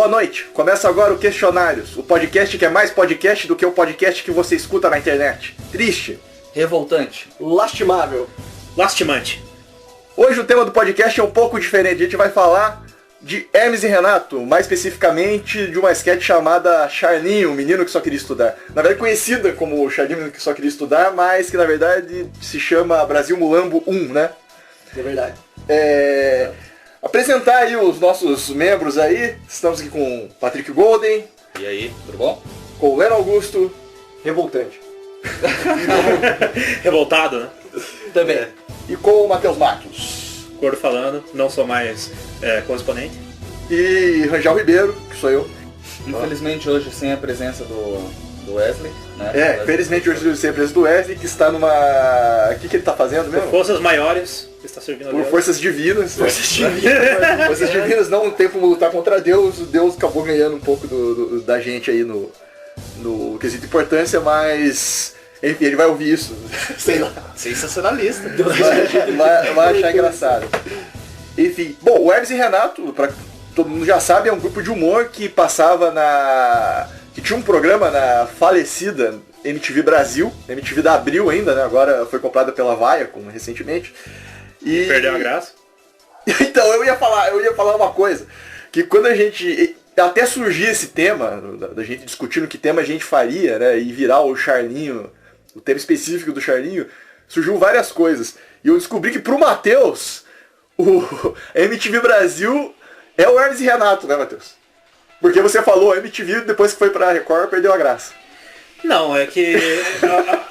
Boa noite, começa agora o Questionários, o podcast que é mais podcast do que o podcast que você escuta na internet. Triste. Revoltante. Lastimável. Lastimante. Hoje o tema do podcast é um pouco diferente, a gente vai falar de Hermes e Renato, mais especificamente de uma sketch chamada Charlinho, o menino que só queria estudar. Na verdade conhecida como Charlinho que só queria estudar, mas que na verdade se chama Brasil Mulambo 1, né? É verdade. Apresentar aí os nossos membros aí. Estamos aqui com o Patrick Golden. E aí, tudo bom? Com o Leno Augusto. Revoltante. Revoltado, né? Também. E com o Matheus Matos. Gordo falando, não sou mais correspondente. E Rangel Ribeiro, que sou eu. Infelizmente hoje sem a presença do Wesley, né? Infelizmente hoje sem a presença do Wesley, que está numa... O que ele está fazendo mesmo? Por forças maiores, está servindo a Por Deus. forças divinas. Forças divinas não tem como lutar contra Deus. Deus acabou ganhando um pouco da gente aí no quesito importância, mas... Enfim, ele vai ouvir isso. Sei lá. Sensacionalista. Vai achar engraçado. Enfim, bom, o Hermes e Renato, pra todo mundo já sabe, é um grupo de humor que passava que tinha um programa na falecida MTV Brasil, MTV da Abril ainda, né? Agora foi comprada pela Viacom recentemente. E Perdeu a graça. Então, eu ia falar uma coisa, que quando a gente... Até surgir esse tema, da gente discutindo que tema a gente faria, né? E virar o Charlinho, o tema específico do Charlinho, surgiu várias coisas. E eu descobri que pro Matheus, a MTV Brasil é o Hermes e Renato, né, Matheus? Porque você falou, a MTV, depois que foi pra Record, perdeu a graça. Não, é que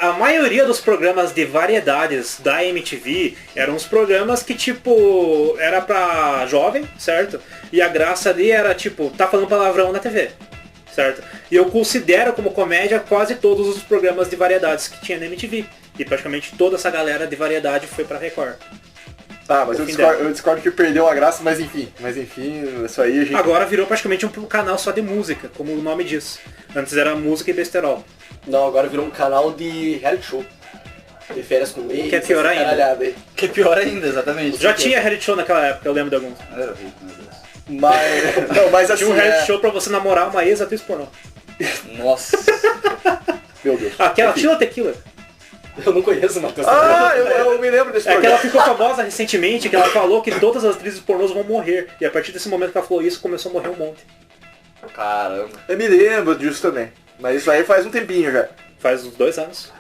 a maioria dos programas de variedades da MTV eram os programas que, tipo, era pra jovem, certo? E a graça ali era, tipo, tá falando palavrão na TV, certo? E eu considero como comédia quase todos os programas de variedades que tinha na MTV. E praticamente toda essa galera de variedade foi pra Record. Ah, mas eu discordo que perdeu a graça, mas enfim, isso aí a gente... Agora virou praticamente um canal só de música, como o nome diz. Antes era música e besterol. Não, agora virou um canal de reality show. De férias com ex. Que é pior ainda. Que é pior ainda, exatamente. Já tinha reality show naquela época, eu lembro de alguns. Era rico, meu Deus. Mas assim... Tinha um reality show pra você namorar uma ex-atriz pornô. Nossa. Meu Deus. Aquela Tila Tequila. Eu não conheço, Matheus. Eu me lembro desse É que programa. ela ficou famosa recentemente, que ela falou que todas as atrizes pornôs vão morrer. E a partir desse momento que ela falou isso, começou a morrer um monte. Caramba. Eu me lembro disso também. Mas isso aí faz um tempinho já. Faz uns 2 anos.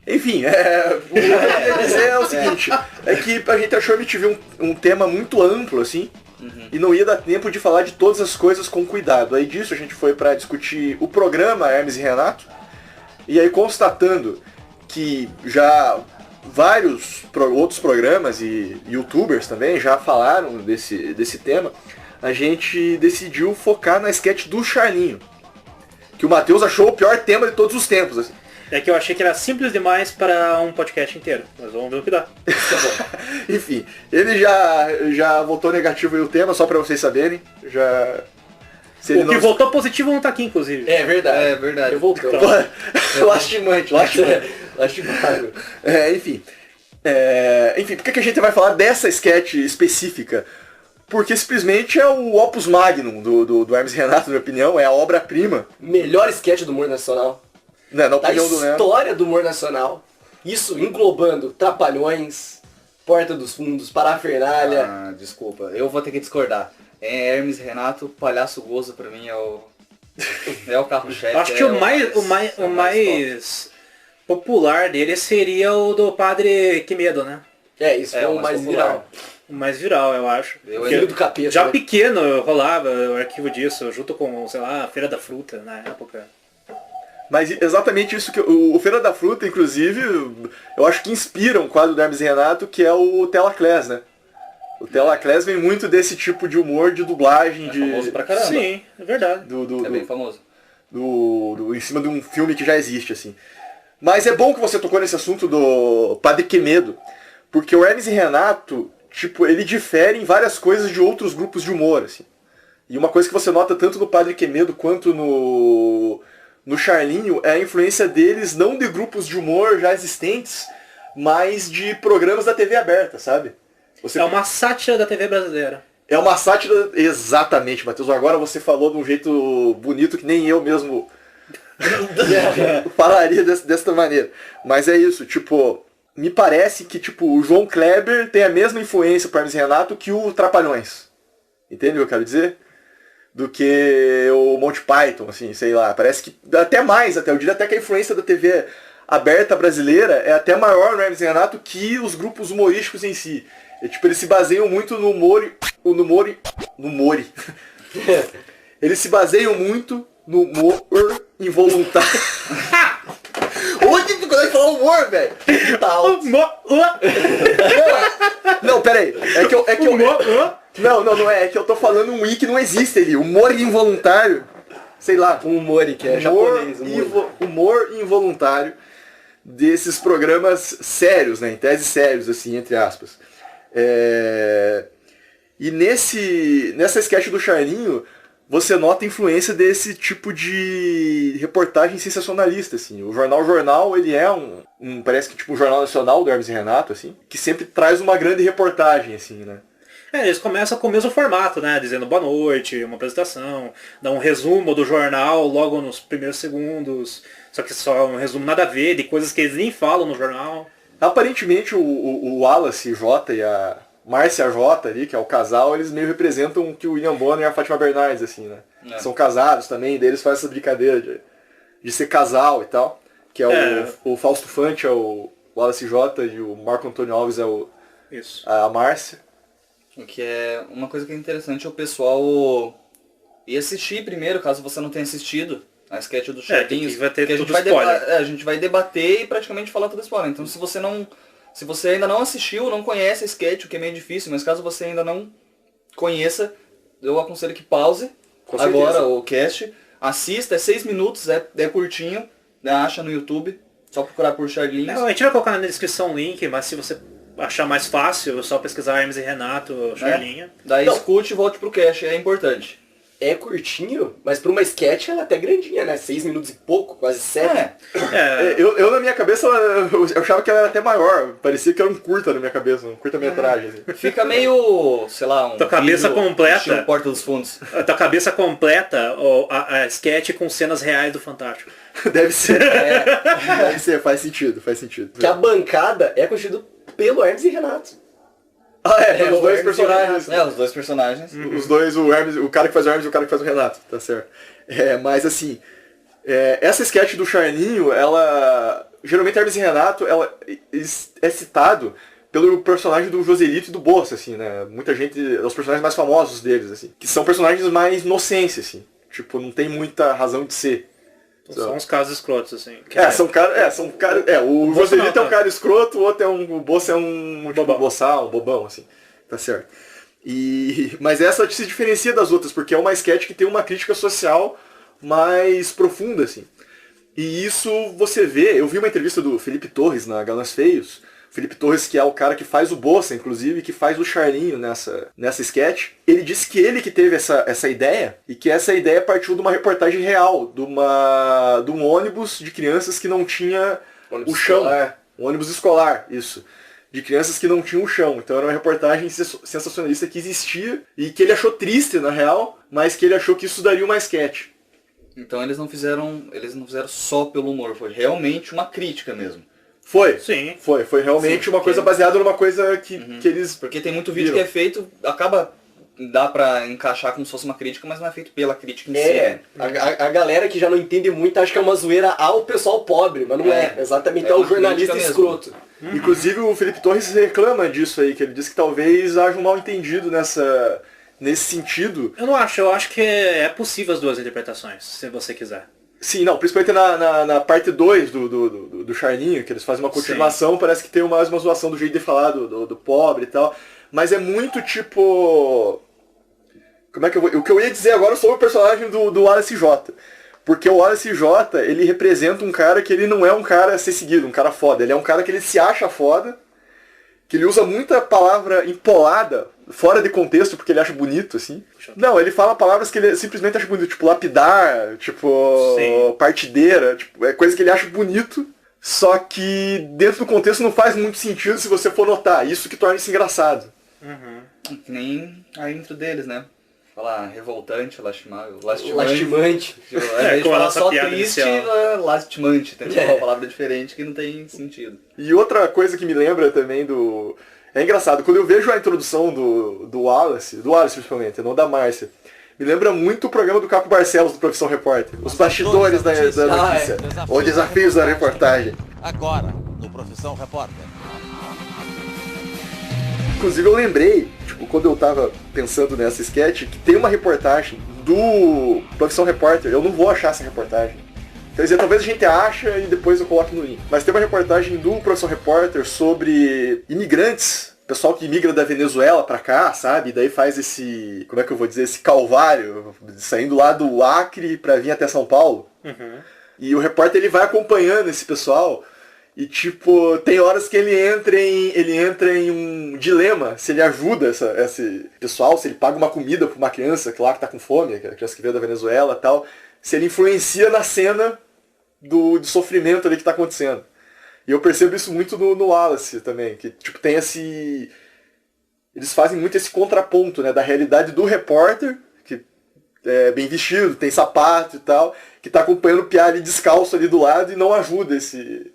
Enfim, o que eu queria dizer é o seguinte, é que a gente achou a MTV um tema muito amplo, assim, e não ia dar tempo de falar de todas as coisas com cuidado. Aí disso a gente foi pra discutir o programa Hermes e Renato, e aí constatando que já vários outros programas e youtubers também já falaram desse tema, a gente decidiu focar na sketch do Charlinho, que o Matheus achou o pior tema de todos os tempos, assim. É que eu achei que era simples demais para um podcast inteiro. Mas vamos ver o que dá. Enfim, ele já voltou negativo aí o tema, só pra vocês saberem. O que voltou positivo não tá aqui, inclusive. É verdade. É verdade. Eu voltei. Lastimante. Lastimável. Enfim, por que a gente vai falar dessa sketch específica? Porque simplesmente é o opus magnum do Hermes e Renato, na minha opinião, é a obra-prima. Melhor sketch do humor nacional. Né, na Da opinião do Leno. história do humor nacional. Isso englobando Trapalhões, Porta dos Fundos, Parafernália. Ah, desculpa, eu vou ter que discordar. Hermes e Renato, Palhaço Gozo pra mim é o carro-chefe. Acho que o mais popular dele seria o do Padre Que Medo, né? Isso foi o mais popular. viral. O mais viral, eu acho. Filho do capeta. Já né? pequeno rolava o arquivo disso, junto com, sei lá, a Feira da Fruta na época. Mas exatamente isso que o Feira da Fruta, inclusive, eu acho que inspira um quadro do Hermes e Renato, que é o Telaclés, né? O Telaclés vem muito desse tipo de humor, de dublagem, famoso pra caramba. Sim, é verdade. É bem famoso. Em cima de um filme que já existe, assim. Mas é bom que você tocou nesse assunto do Padre Quemedo, porque o Hermes e Renato, tipo, ele difere em várias coisas de outros grupos de humor, assim. E uma coisa que você nota tanto no Padre Quemedo quanto no Charlinho é a influência deles não de grupos de humor já existentes, mas de programas da TV aberta, sabe? É uma sátira da TV brasileira. É uma sátira... Exatamente, Matheus. Agora você falou de um jeito bonito que nem eu mesmo falaria desta maneira. Mas é isso, tipo... Me parece que, tipo, o João Kleber tem a mesma influência para Hermes e Renato que o Trapalhões. Entende o que eu quero dizer? Do que o Monty Python, assim, sei lá. Parece que até mais, até. Eu diria até que a influência da TV aberta brasileira é até maior no Hermes e Renato que os grupos humorísticos em si. E, tipo, eles se baseiam muito no humor... Eles se baseiam muito no humor involuntário. Onde dificuldade de falar humor, velho? Não, pera aí. Não é. É que eu tô falando um i que não existe ali. Humor involuntário. Sei lá. Um humor que é japonês. Humor involuntário desses programas sérios, né? Em tese sérios, assim, entre aspas. E nessa sketch do Charlinho, você nota a influência desse tipo de reportagem sensacionalista, assim. O Jornal, ele é parece que tipo um jornal nacional do Hermes e Renato, assim, que sempre traz uma grande reportagem, assim, né? Eles começam com o mesmo formato, né? Dizendo boa noite, uma apresentação, dá um resumo do jornal logo nos primeiros segundos, só que só um resumo nada a ver, de coisas que eles nem falam no jornal. Aparentemente o Wallace J e a Márcia J ali, que é o casal, eles meio representam que o William Bonner e a Fátima Bernardes, assim, né? São casados também, daí eles fazem essa brincadeira de ser casal e tal, que o Fausto Fante é o Wallace J e o Marco Antônio Alves é a Márcia. O que é uma coisa que é interessante é o pessoal ir assistir primeiro, caso você não tenha assistido a sketch do Charlinhos, a gente vai debater e praticamente falar tudo spoiler. Então se você ainda não assistiu, não conhece a sketch, o que é meio difícil, mas caso você ainda não conheça, eu aconselho que pause agora o cast, assista, é 6 minutos, é curtinho, né, acha no YouTube, só procurar por Charlinhos. A gente vai colocar na descrição o link, mas se você achar mais fácil, é só pesquisar Hermes e Renato, Charlinho. Daí escute e volte pro cast, é importante. É curtinho, mas pra uma sketch ela é até grandinha, né? 6 minutos e pouco, quase 7. Eu na minha cabeça, eu achava que ela era até maior. Parecia que era um curta na minha cabeça, um curta-metragem. Assim. Fica meio, sei lá, tua cabeça completa. Porta dos Fundos. A tua cabeça completa a sketch com cenas reais do Fantástico. Deve ser. Deve ser, faz sentido. Que a bancada é constituída pelo Hermes e Renato. Os dois personagens. Os dois personagens. Os dois, o Hermes, o cara que faz o Hermes e o cara que faz o Renato, tá certo. Mas assim, essa sketch do Charlinho, ela... Geralmente Hermes e Renato, ela é citado pelo personagem do Joselito e do Bolsa, assim, né? Muita gente, os personagens mais famosos deles, assim. Que são personagens mais inocentes, assim. Tipo, não tem muita razão de ser. São uns casos escrotos, assim. São caras... o Joselito é um cara escroto, o outro o Bolsa é um tipo, boçal, um bobão, assim. Tá certo. Mas essa se diferencia das outras, porque é uma sketch que tem uma crítica social mais profunda, assim. E isso você vê... Eu vi uma entrevista do Felipe Torres na Galãs Feios. Felipe Torres, que é o cara que faz o Bolsa, inclusive, que faz o Charlinho nessa sketch. Ele disse que ele que teve essa ideia, e que essa ideia partiu de uma reportagem real, de um ônibus de crianças que não tinha o chão. Um ônibus escolar, isso. De crianças que não tinham o chão. Então era uma reportagem sensacionalista que existia, e que ele achou triste, na real, mas que ele achou que isso daria uma sketch. Então eles não fizeram só pelo humor, foi realmente uma crítica mesmo. Foi. Sim. Foi realmente uma coisa baseada numa coisa que eles... Porque tem muito vídeo que é feito, dá pra encaixar como se fosse uma crítica, mas não é feito pela crítica em si. A galera que já não entende muito acha que é uma zoeira ao pessoal pobre, mas não é. Exatamente, é o jornalista escroto. Inclusive o Felipe Torres reclama disso aí, que ele disse que talvez haja um mal entendido nesse sentido. Eu não acho, eu acho que é possível as duas interpretações, se você quiser. Sim, não, principalmente na parte 2 do Charlinho, que eles fazem uma continuação, parece que tem mais uma zoação do jeito de falar do pobre e tal. Mas é muito tipo... Como é que eu vou... O que eu ia dizer agora sobre o personagem do Wallace J. Porque o Wallace J, ele representa um cara que ele não é um cara a ser seguido, um cara foda. Ele é um cara que ele se acha foda, que ele usa muita palavra empolada, fora de contexto, porque ele acha bonito, assim. Não, ele fala palavras que ele simplesmente acha bonito, tipo lapidar, tipo partideira, tipo, é coisa que ele acha bonito, só que dentro do contexto não faz muito sentido se você for notar. Isso que torna isso engraçado. Que nem a intro deles, né? Falar revoltante, lastimante. Tipo, ao invés de falar só triste, lastimante. Tem uma palavra diferente que não tem sentido. E outra coisa que me lembra também do... É engraçado, quando eu vejo a introdução do Wallace principalmente, não da Márcia, me lembra muito o programa do Caco Barcelos do Profissão Repórter. Os bastidores da notícia. Os desafios da reportagem. Agora, no Profissão Repórter. Inclusive eu lembrei, tipo, quando eu tava pensando nessa sketch, que tem uma reportagem do Profissão Repórter. Eu não vou achar essa reportagem. Quer dizer, talvez a gente ache e depois eu coloque no link. Mas tem uma reportagem do Profissão Repórter sobre imigrantes, pessoal que imigra da Venezuela pra cá, sabe? E daí faz esse, como é que eu vou dizer, esse calvário, saindo lá do Acre pra vir até São Paulo. E o repórter ele vai acompanhando esse pessoal e tipo, tem horas que ele entra em um dilema, se ele ajuda esse pessoal, se ele paga uma comida pra uma criança que lá que tá com fome, a criança que veio da Venezuela e tal, se ele influencia na cena do sofrimento ali que tá acontecendo. E eu percebo isso muito no Wallace também, que tipo, tem esse... Eles fazem muito esse contraponto, né, da realidade do repórter, que é bem vestido, tem sapato e tal, que tá acompanhando o piá ali descalço ali do lado e não ajuda esse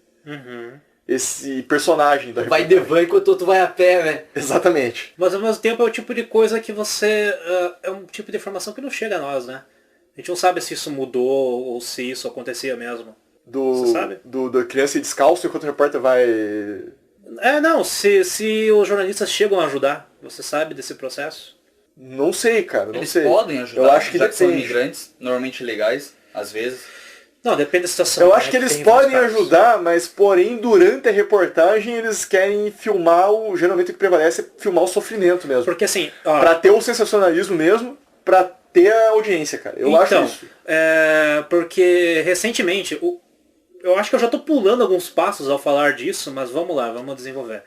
personagem da vai de van enquanto o outro vai a pé, né? Exatamente. Mas ao mesmo tempo é o tipo de coisa que você... é um tipo de informação que não chega a nós, né? A gente não sabe se isso mudou ou se isso acontecia mesmo. Você sabe? Do criança ir descalço enquanto o repórter vai... Não, se os jornalistas chegam a ajudar, você sabe desse processo? Não sei, cara, não sei. Eles podem ajudar, eu acho que já que são imigrantes, normalmente legais, às vezes. Não, depende da situação. Eu acho que eles podem ajudar, mas porém durante a reportagem eles querem filmar geralmente o que prevalece é filmar o sofrimento mesmo. Porque assim... Pra ter o sensacionalismo mesmo, pra ter a audiência, cara. Eu acho isso. Porque recentemente... Eu acho que eu já estou pulando alguns passos ao falar disso, mas vamos lá, vamos desenvolver.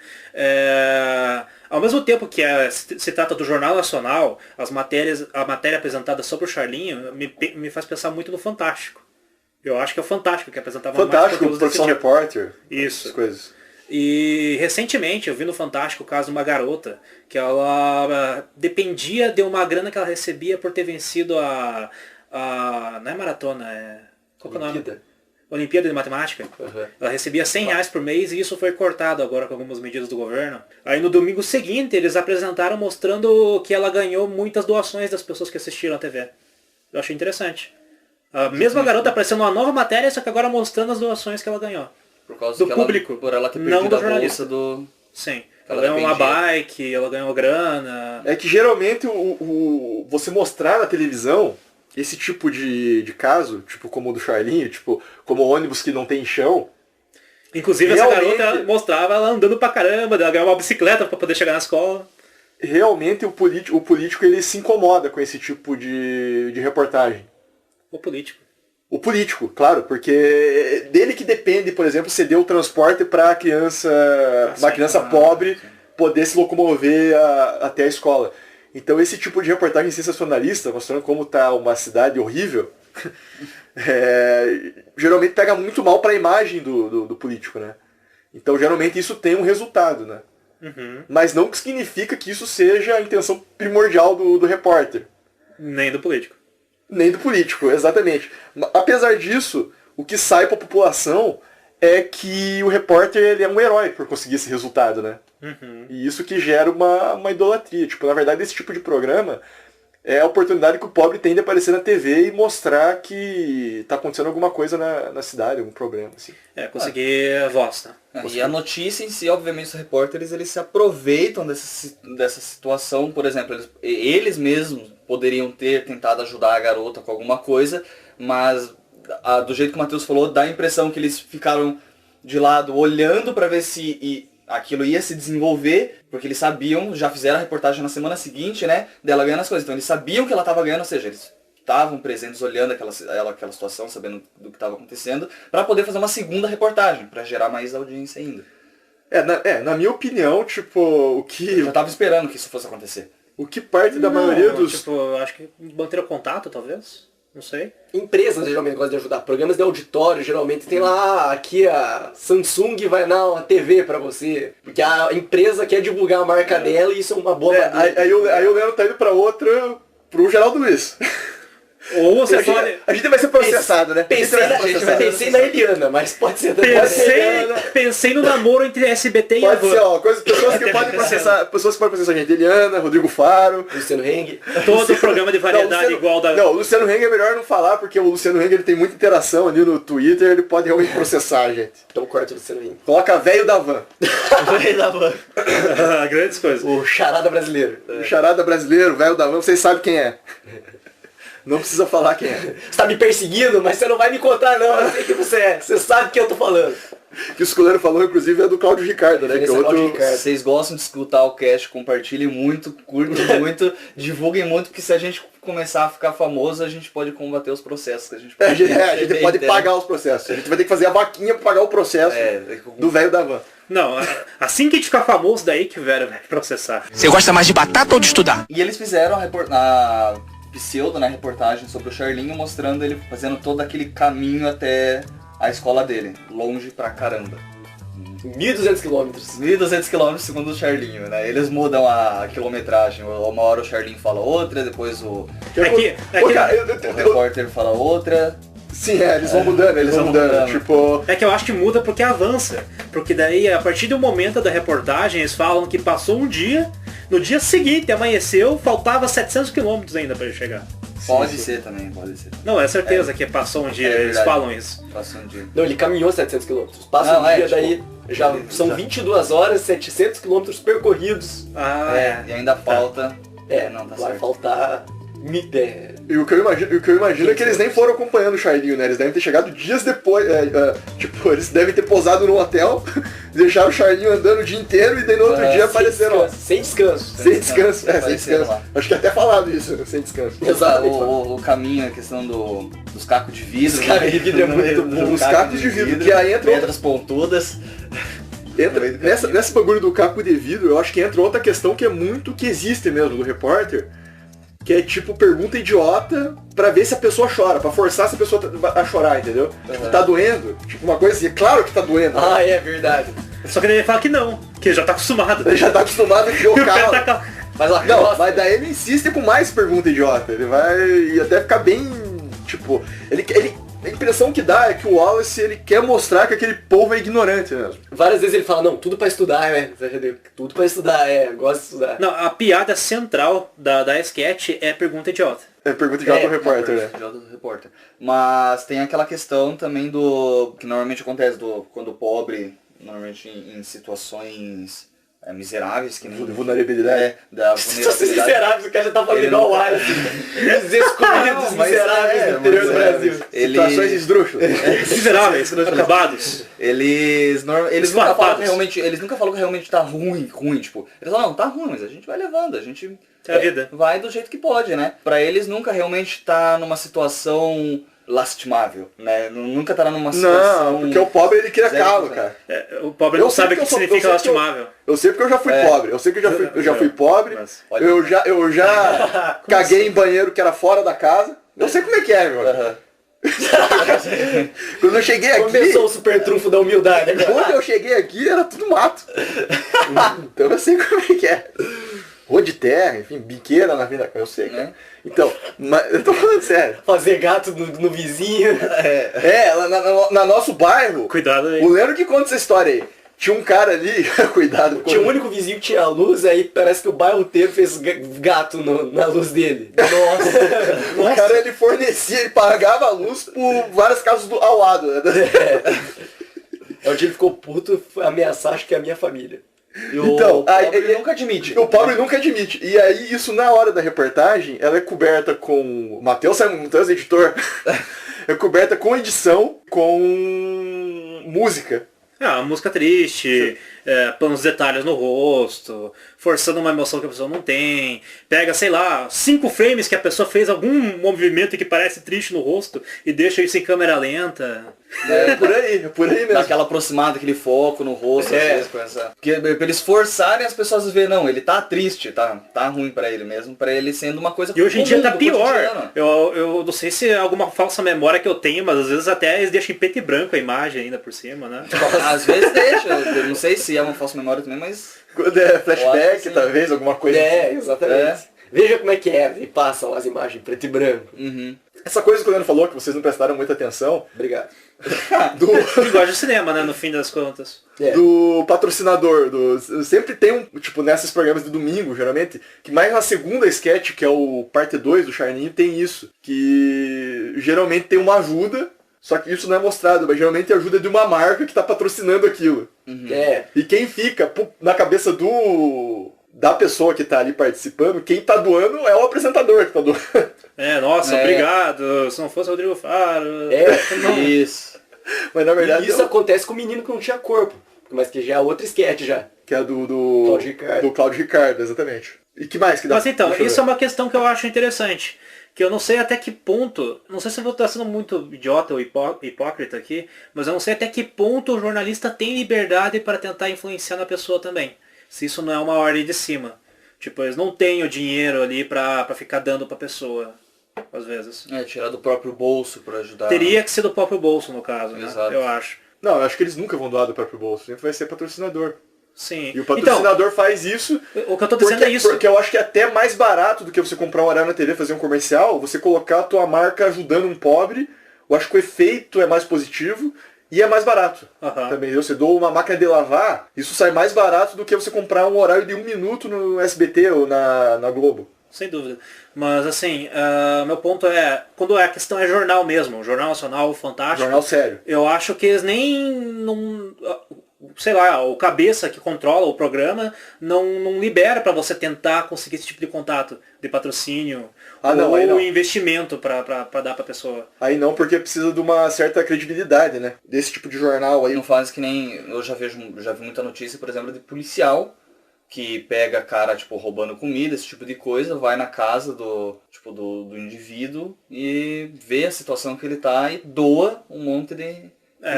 Ao mesmo tempo que se trata do Jornal Nacional, a matéria apresentada sobre o Charlinho me faz pensar muito no Fantástico. Eu acho que é o Fantástico que apresentava Fantástico, mais o Profissão Repórter. Isso. As coisas. E recentemente eu vi no Fantástico o caso de uma garota que ela dependia de uma grana que ela recebia por ter vencido não é maratona, qual que é o nome? Olimpíada de Matemática. Ela recebia R$100 por mês e isso foi cortado agora com algumas medidas do governo. Aí no domingo seguinte eles apresentaram mostrando que ela ganhou muitas doações das pessoas que assistiram a TV. Eu achei interessante. A mesma garota apareceu numa nova matéria, só que agora mostrando as doações que ela ganhou. Por causa do público. Por ela ter perdido a bolsa do... Sim. Ela ganhou uma bike, ela ganhou grana. É que geralmente você mostrar na televisão esse tipo de caso, tipo como o do Charlinho, tipo como ônibus que não tem chão. Inclusive realmente, essa garota mostrava ela andando pra caramba, ela ganhou uma bicicleta pra poder chegar na escola. Realmente o político ele se incomoda com esse tipo de reportagem. O político, claro, porque dele que depende, por exemplo, ceder o transporte para uma criança pobre poder se locomover até a escola. Então esse tipo de reportagem sensacionalista, mostrando como está uma cidade horrível, geralmente pega muito mal para a imagem do político, né? Então geralmente isso tem um resultado, né? Mas não significa que isso seja a intenção primordial do repórter. Nem do político. Nem do político, exatamente. Apesar disso, o que sai para a população é que o repórter ele é um herói por conseguir esse resultado, né? E isso que gera uma idolatria. Tipo, na verdade, esse tipo de programa é a oportunidade que o pobre tem de aparecer na TV e mostrar que está acontecendo alguma coisa na cidade, algum problema. Assim. Conseguir a voz, né? E a notícia em si, obviamente, os repórteres eles se aproveitam dessa situação. Por exemplo, eles mesmos poderiam ter tentado ajudar a garota com alguma coisa, mas do jeito que o Matheus falou, dá a impressão que eles ficaram de lado olhando para ver se aquilo ia se desenvolver, porque eles sabiam, já fizeram a reportagem na semana seguinte, né, dela ganhando as coisas. Então eles sabiam que ela estava ganhando, ou seja, eles estavam presentes olhando aquela situação, sabendo do que estava acontecendo, para poder fazer uma segunda reportagem, para gerar mais audiência ainda. Na minha opinião, tipo, o que... Eu já estava esperando que isso fosse acontecer. O que parte da maioria dos... Tipo, acho que manter o contato, talvez? Não sei. Empresas geralmente gostam de ajudar. Programas de auditório, geralmente tem lá, aqui a Samsung vai dar uma TV pra você. Porque a empresa quer divulgar a marca dela e isso é uma boa maneira. Aí o Leandro tá indo pra outra, pro Geraldo Luiz. Ou você pode... A gente vai ser processado, né? Pensei na Eliana, mas pode ser também. Pensei no namoro entre SBT e Pode ser, ó, pessoas que podem processar a gente. Eliana, Rodrigo Faro, Luciano Heng. Todo programa de variedade igual da... Não, o Luciano Heng é melhor não falar, porque o Luciano Heng ele tem muita interação ali no Twitter, ele pode realmente processar a gente. Então corta o Luciano Heng. Coloca velho da van. Velho da van. Grandes coisas. O charada brasileiro. O charada brasileiro, velho da van, vocês sabem quem é. Não precisa falar quem é. Você tá me perseguindo, mas você não vai me contar não, eu sei quem você é. Você sabe que eu tô falando. Que o escoleiro falou, inclusive, é do Cláudio Ricardo, né? Que é outro... Vocês gostam de escutar o cast, compartilhem muito, curtem muito, divulguem muito, porque se a gente começar a ficar famoso, a gente pode combater os processos que a gente pode a gente pode pagar os processos. A gente vai ter que fazer a vaquinha pra pagar o processo do velho da van. Não, assim que a gente ficar famoso, daí que o velho vai processar. Você gosta mais de batata ou de estudar? E eles fizeram a pseudo, né, reportagem sobre o Charlinho, mostrando ele fazendo todo aquele caminho até a escola dele, longe pra caramba. 1.200 quilômetros. 1.200 quilômetros segundo o Charlinho, né? Eles mudam a quilometragem, uma hora o Charlinho fala outra, depois o repórter fala outra. Sim, eles vão mudando, eles vão mudando. Tipo... É que eu acho que muda porque avança. Porque daí, a partir do momento da reportagem, eles falam que passou um dia, no dia seguinte amanheceu, faltava 700 quilômetros ainda pra ele chegar. Pode ser também, pode ser. Não, é certeza que passou um dia, eles falam isso. Passou um dia. Não, ele caminhou 700 quilômetros. Passa um dia, daí já são 22 horas, 700 quilômetros percorridos. E ainda falta... não tá vai certo. Faltar... E o que eu imagino é que eles nem foram acompanhando o Charlinho, né? Eles devem ter chegado dias depois. Tipo, eles devem ter posado no hotel, deixaram o Charlinho andando o dia inteiro e daí no outro dia apareceram lá. Sem descanso. Sem descanso. Sem descanso. Acho que até falado isso, sem descanso. Exato. O caminho, a questão dos cacos de vidro. Os cacos de vidro é muito bom. Os cacos de vidro, que aí entram... Pedras pontudas. Nessa bagulho do caco de vidro, eu acho que entra outra questão que é muito que existe mesmo do repórter, que é tipo pergunta idiota pra ver se a pessoa chora, pra forçar essa pessoa a chorar, entendeu? Tipo, tá doendo? Tipo, uma coisa assim, é claro que tá doendo. Ah, é verdade. Só que ele fala que não, que ele já tá acostumado. Ele já tá acostumado a encher o carro. Mas daí ele insiste com mais pergunta idiota. Ele vai até ficar bem, tipo... A impressão que dá é que o Wallace, ele quer mostrar que aquele povo é ignorante mesmo. Várias vezes ele fala, não, tudo pra estudar, tudo pra estudar, gosto de estudar. Não, a piada central da sketch é pergunta idiota. É pergunta idiota do repórter, né? Idiota do repórter. Mas tem aquela questão também que normalmente acontece quando o pobre, normalmente em situações... miseráveis, que nem... Vulnerabilidade. Da vulnerabilidade. Miseráveis, o cara já tá falando igual o Wallace. Os excluídos miseráveis do interior do Brasil. Situações esdrúxulas. Miseráveis, acabados. Eles nunca falam que realmente tá ruim, tipo... Eles falam, não, tá ruim, mas a gente vai levando, a gente... É a vida. Vai do jeito que pode, né? Pra eles nunca realmente tá numa situação... lastimável, né? Nunca tá numa situação... Não, porque o pobre ele cria calo, cara. O pobre não sabe o que significa lastimável. Eu sei porque eu já fui pobre. Eu sei que eu já fui pobre. Eu já caguei em banheiro que era fora da casa. Eu sei como é que é, meu. Quando eu cheguei aqui... Começou o super trunfo da humildade. Quando eu cheguei aqui era tudo mato. Então eu sei como é que é. Rua de terra, enfim, biqueira na vida, eu sei, cara. Então, mas eu tô falando sério. Fazer gato no vizinho. Na nosso bairro. Cuidado aí. Eu lembro que conta essa história aí. Tinha um cara ali, cuidado. Tinha um único vizinho que tinha luz, aí parece que o bairro inteiro fez gato na luz dele. Nossa. O cara ele fornecia, ele pagava a luz por várias casas ao lado. Né? É o dia ele ficou puto, foi ameaçar, acho que é a minha família. Então, o pobre nunca admite. O pobre nunca admite. E aí, isso na hora da reportagem, ela é coberta com... Matheus editor. É coberta com edição, com música. Uma música triste, põe uns detalhes no rosto, forçando uma emoção que a pessoa não tem. Pega, sei lá, 5 frames que a pessoa fez algum movimento que parece triste no rosto e deixa isso em câmera lenta. É por aí mesmo. Daquela aproximada, aquele foco no rosto, às vezes, porque pra eles forçarem as pessoas a ver, não, ele tá triste, tá ruim pra ele mesmo, pra ele sendo uma coisa E hoje em dia tá pior. Eu não sei se é alguma falsa memória que eu tenho, mas às vezes até eles deixam em preto e branco a imagem ainda por cima, né? Às vezes deixa, eu não sei se é uma falsa memória também, mas... Quando é flashback, talvez, alguma coisa assim. Exatamente. Veja como é que é, e passam as imagens preto e branco. Essa coisa que o Leandro falou, que vocês não prestaram muita atenção. Obrigado. Eu gosto de cinema, né, no fim das contas. Do patrocinador. Sempre tem tipo, nesses programas de domingo, geralmente, que mais na segunda sketch, que é o parte 2 do Charlinho, tem isso. Que geralmente tem uma ajuda, só que isso não é mostrado, mas geralmente é ajuda de uma marca que tá patrocinando aquilo. E quem fica na cabeça da pessoa que tá ali participando, quem tá doando é o apresentador que tá doando. Nossa, obrigado. Se não fosse o Rodrigo Faro. Isso. Mas na verdade... E isso acontece com o menino que não tinha corpo. Mas que já é outro sketch já. Que é do Cláudio Ricardo, exatamente. E que mais que dá? Mas então, isso é uma questão que eu acho interessante. Que eu não sei até que ponto, não sei se eu vou estar sendo muito idiota ou hipócrita aqui, mas eu não sei até que ponto o jornalista tem liberdade para tentar influenciar na pessoa também. Se isso não é uma ordem de cima. Tipo, eles não têm o dinheiro ali pra ficar dando pra pessoa, às vezes. Tirar do próprio bolso pra ajudar. Teria que ser do próprio bolso, no caso, né? Exato. Eu acho. Não, eu acho que eles nunca vão doar do próprio bolso. Sempre vai ser patrocinador. Sim. E o patrocinador faz isso... O que eu tô dizendo é isso. Porque eu acho que é até mais barato do que você comprar um horário na TV, fazer um comercial, você colocar a tua marca ajudando um pobre. Eu acho que o efeito é mais positivo. E é mais barato. Também. Você doa uma máquina de lavar, isso sai mais barato do que você comprar um horário de 1 minuto no SBT ou na Globo. Sem dúvida. Mas assim, meu ponto é, quando a questão é jornal mesmo, Jornal Nacional, Fantástico. Jornal sério. Eu acho que eles sei lá, o cabeça que controla o programa não libera para você tentar conseguir esse tipo de contato, de patrocínio, ou investimento para dar pra pessoa. Aí não, porque precisa de uma certa credibilidade, né? Desse tipo de jornal aí. Não faz que nem, eu já vi muita notícia, por exemplo, de policial que pega cara, tipo, roubando comida, esse tipo de coisa, vai na casa do indivíduo e vê a situação que ele tá e doa um monte de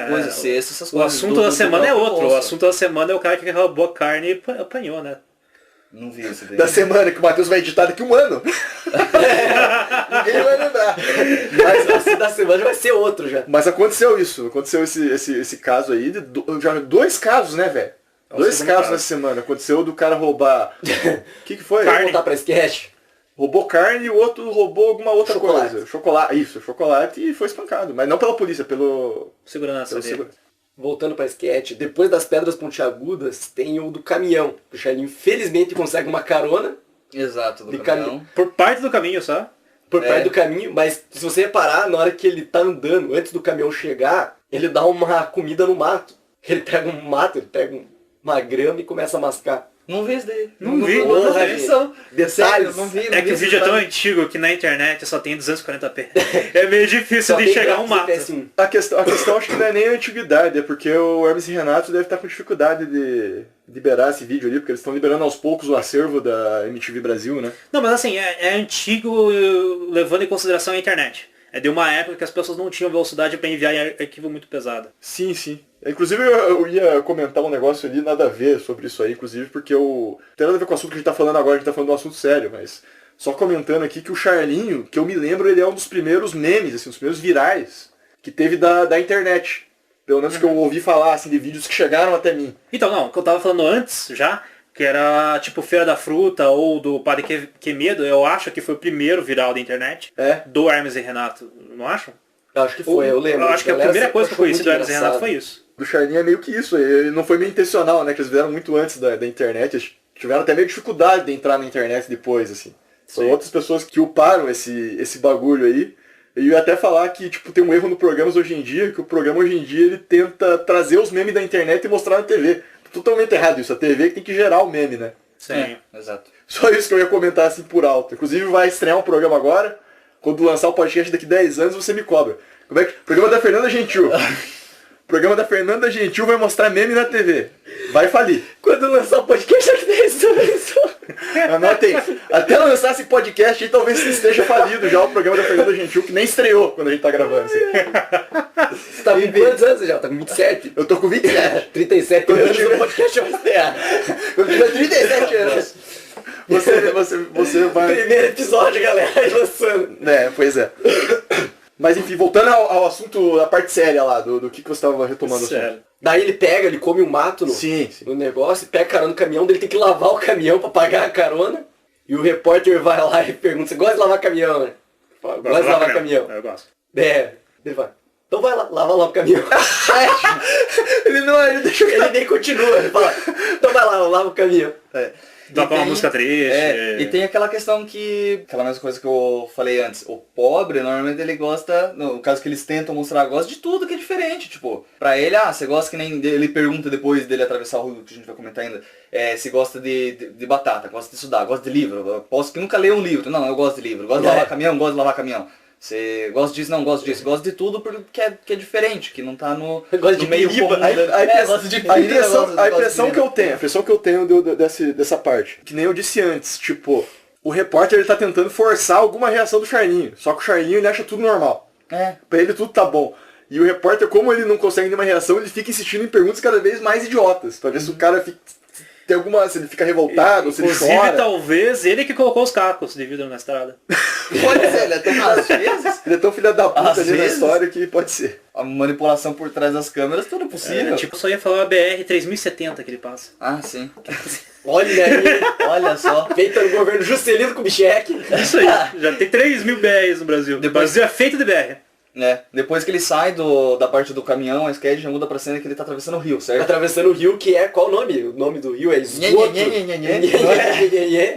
coisa, essas coisas. O assunto da semana é outro. O assunto da semana é o cara que roubou carne e apanhou, né? Não vi isso daí. Da semana que o Matheus vai editar daqui 1 ano. Ninguém vai lembrar. Mas o assunto da semana vai ser outro já. Mas aconteceu isso. Aconteceu esse caso aí. Já 2 casos, né, velho? 2 casos nessa semana. Aconteceu do cara roubar... O que foi? Vamos voltar pra sketch. Roubou carne e o outro roubou alguma outra coisa. Chocolate e foi espancado. Mas não pela polícia, pelo... Segurança. Voltando pra sketch, depois das pedras pontiagudas, tem o do caminhão. O Charlinho infelizmente consegue uma carona. Exato, do caminhão. Por parte do caminho só. Por parte do caminho, mas se você reparar, na hora que ele tá andando, antes do caminhão chegar, ele dá uma comida no mato. Ele pega um mato, ele pega uma grama e começa a mascar. Não vi isso daí. Não vi. Detalhes. Não vi. É que o vídeo é tão antigo que na internet só tem 240p. É meio difícil de enxergar um mato. A questão acho que não é nem a antiguidade, é porque o Hermes e Renato deve estar com dificuldade de liberar esse vídeo ali, porque eles estão liberando aos poucos o acervo da MTV Brasil, né? Não, mas assim, é antigo levando em consideração a internet. É de uma época que as pessoas não tinham velocidade para enviar arquivo muito pesado. Sim, sim. Inclusive eu ia comentar um negócio ali, nada a ver sobre isso aí, inclusive, porque tem nada a ver com o assunto que a gente tá falando agora, a gente tá falando de um assunto sério, mas só comentando aqui que o Charlinho, que eu me lembro, ele é um dos primeiros memes, assim, um dos primeiros virais que teve da internet. Pelo menos que eu ouvi falar, assim, de vídeos que chegaram até mim. Então, não, o que eu tava falando antes já, que era tipo Feira da Fruta ou do Padre Quemedo, eu acho que foi o primeiro viral da internet. Do Hermes e Renato, não acham? Eu acho que foi, eu lembro. Eu acho que a primeira coisa que eu conheci do Hermes e Renato foi isso. Do Charlinho é meio que isso, ele não foi meio intencional, né, que eles fizeram muito antes da internet, eles tiveram até meio dificuldade de entrar na internet depois, assim. São outras pessoas que uparam esse bagulho aí. Eu ia até falar que, tipo, tem um erro no programa hoje em dia, que o programa hoje em dia ele tenta trazer os memes da internet e mostrar na TV. Totalmente errado isso, a TV que tem que gerar o meme, né? Sim, exato. Só isso que eu ia comentar assim por alto. Inclusive vai estrear um programa agora, quando lançar o podcast daqui 10 anos você me cobra. Como é que... Programa da Fernanda Gentil. programa da Fernanda Gentil vai mostrar meme na TV. Vai falir. Quando lançar o podcast, já que tem isso. Anotem. Até lançar esse podcast aí, talvez esteja falido já o programa da Fernanda Gentil, que nem estreou quando a gente tá gravando. Assim. Você tá com quantos anos já? Tá com 27? Eu tô com 27. 37 anos o podcast vai estrear. Eu tiver 37 anos. Você vai... Primeiro episódio, galera, lançando. Pois é. Mas enfim, voltando ao assunto, da parte séria lá, do que você estava retomando. Daí ele come um mato no negócio, pega carona no caminhão, daí ele tem que lavar o caminhão pra pagar a carona. E o repórter vai lá e pergunta, você gosta de lavar caminhão, né? Gosta de lavar caminhão. Eu gosto. Ele vai, então vai lá, lava lá o caminhão. ele deixa ele nem continua, ele fala, então vai lá, lava o caminhão. Toca uma música triste. E tem aquela questão aquela mesma coisa que eu falei antes, o pobre, normalmente ele gosta, no caso que eles tentam mostrar, gosta de tudo que é diferente, tipo, pra ele, você gosta que nem, ele pergunta depois dele atravessar o rio, que a gente vai comentar ainda, se gosta de batata, gosta de estudar, gosta de livro, eu posso que nunca ler um livro, não, eu gosto de livro, gosto de lavar caminhão, gosto de lavar caminhão. Você gosta disso, não gosta disso, gosta de tudo porque é diferente, que não tá no meio comum. A impressão que eu tenho dessa parte, que nem eu disse antes, tipo, o repórter ele tá tentando forçar alguma reação do Charlinho, só que o Charlinho ele acha tudo normal. Pra ele tudo tá bom. E o repórter, como ele não consegue nenhuma reação, ele fica insistindo em perguntas cada vez mais idiotas, pra ver se o cara tem alguma, se ele fica revoltado, se ele chora. Inclusive, talvez ele que colocou os cacos de vidro na estrada. Pode ser, ele é tão ele é tão filho da puta ali na história que pode ser. A manipulação por trás das câmeras, tudo é possível. Só ia falar a BR 3070 que ele passa. Sim. Olha aí, olha só. Feita no governo Juscelino Kubitschek. Isso aí, já tem 3.000 BRs no Brasil. O Brasil é feito de BR. Depois que ele sai da parte do caminhão, a sketch já muda pra cena que ele tá atravessando o rio, certo? Tá atravessando o rio, que é, qual o nome? O nome do rio é esgoto.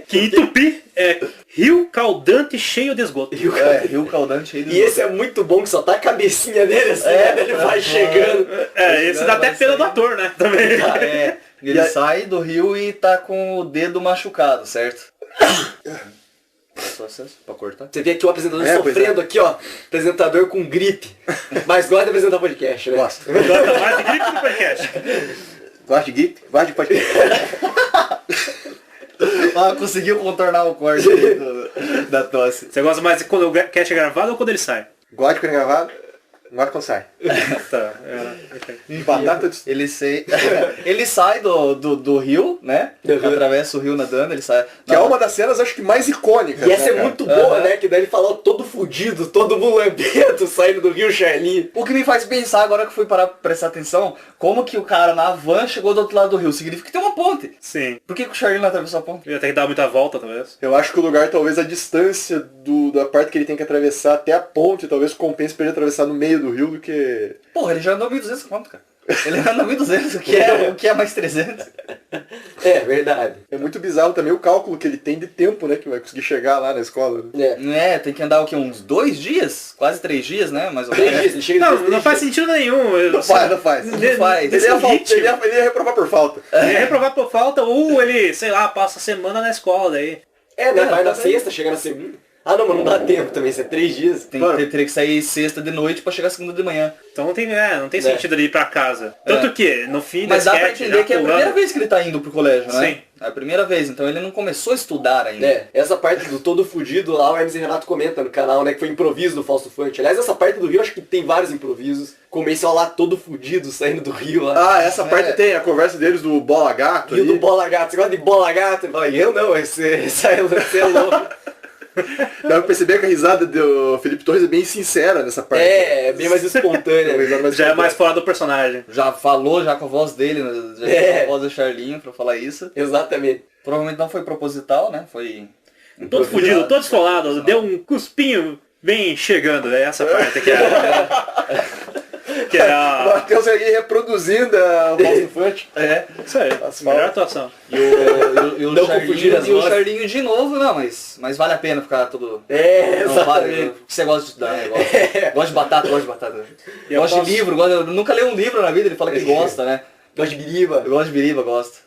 Que em Tupi é rio caudante cheio de esgoto. Rio caudante cheio de esgoto. E esse é muito bom, que só tá a cabecinha dele assim, ele vai chegando. Esse dá até pena do ator, né? Também. Ele sai do rio e tá com o dedo machucado, certo? Pra cortar. Você vê aqui o apresentador sofrendo aqui, ó. Apresentador com gripe. Mas gosta de apresentar podcast, né? Gosta. Gosta mais de gripe do podcast. Gosta de gripe? Gosta de podcast. Conseguiu contornar o corte da tosse. Você gosta mais de quando o cast é gravado ou quando ele sai? Gosta de quando é gravado? Gosta quando sai. Batata de... Ele sai do rio, né? Atravessa o rio nadando, ele sai... Que é uma das cenas, acho que, mais icônicas. E essa é muito boa, né? Que daí ele falou todo fudido, todo mulambento, saindo do rio Charlinho. O que me faz pensar, agora que eu fui parar pra prestar atenção, como que o cara na van chegou do outro lado do rio. Significa que tem uma ponte. Sim. Por que o Charlinho não atravessou a ponte? Ele ia ter que dar muita volta, talvez. Eu acho que o lugar, talvez, a distância da parte que ele tem que atravessar até a ponte, talvez compense pra ele atravessar no meio do rio do que... Porra, ele já andou 1.200 km, cara. Ele anda 1.200, o que é mais 300. É, verdade. É muito bizarro também o cálculo que ele tem de tempo, né? Que vai conseguir chegar lá na escola. Né? Tem que andar o quê? Uns 2 dias? Quase 3 dias, né? Mais ou menos. 3 dias, ele chega não faz sentido nenhum. Não faz. Ele ia reprovar por falta. Ele ia reprovar por falta ou ele, sei lá, passa a semana na escola daí. Né? Vai na sexta, chega na segunda. Mas não dá tempo também, isso é 3 dias. Teria que sair sexta de noite pra chegar segunda de manhã. Então não tem sentido ele ir pra casa. Tanto que, no fim da Mas dá pra entender que é a primeira vez que ele tá indo pro colégio, né? Sim. É a primeira vez, então ele não começou a estudar ainda. Essa parte do todo fudido lá, o Hermes e Renato comenta no canal, né? Que foi improviso do Fausto Fante. Aliás, essa parte do Rio, acho que tem vários improvisos. Começou lá todo fudido, saindo do Rio lá. Essa parte tem a conversa deles do Bola Gato. E o do Bola Gato. Você gosta de Bola Gato? Eu não, você é louco. Dá pra perceber que a risada do Felipe Torres é bem sincera nessa parte. É bem mais espontânea. Já é mais fora do personagem. Já falou com a voz dele, já com a voz do Charlinho pra falar isso. Exatamente. Provavelmente não foi proposital, né? Foi... Todo fudido, todo esfolado, deu um cuspinho bem chegando, é essa parte que é o Matheus aí reproduzindo a voz do Fante. Isso aí, melhor atuação. E o Charlinho de novo, não, mas vale a pena ficar todo... exatamente. Você gosta de estudar, né? Gosta de batata. Gosta de livro, nunca leu um livro na vida, ele fala que gosta, né? Gosta de biriba. Eu gosto de biriba, gosto.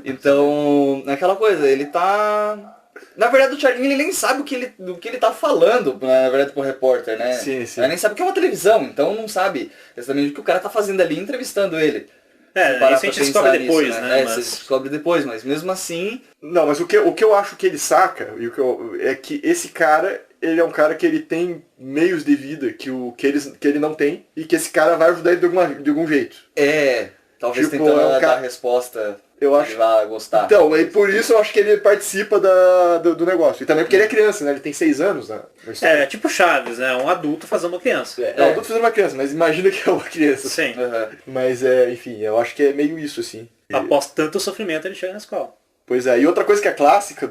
Então, é aquela coisa, ele tá Na verdade, o Charlinho ele nem sabe o que ele tá falando, na verdade, pro repórter, né? Sim. Ele nem sabe o que é uma televisão, então não sabe exatamente o que o cara tá fazendo ali entrevistando ele. Isso a gente descobre depois, nisso, né? Você descobre depois, mas mesmo assim... Não, mas o que eu acho que ele saca, é que esse cara, ele é um cara que ele tem meios de vida que ele não tem, e que esse cara vai ajudar ele de algum jeito. Talvez tipo, tentando dar a resposta... Eu acho. Ele vai gostar. Então, e por isso eu acho que ele participa do negócio. E também porque ele é criança, né? Ele tem 6 anos, né? Tipo Chaves, né? Um adulto fazendo uma criança. Um adulto fazendo uma criança, mas imagina que é uma criança. Sim. Mas, enfim, eu acho que é meio isso, assim. Após tanto sofrimento, ele chega na escola. Pois é, e outra coisa que é clássica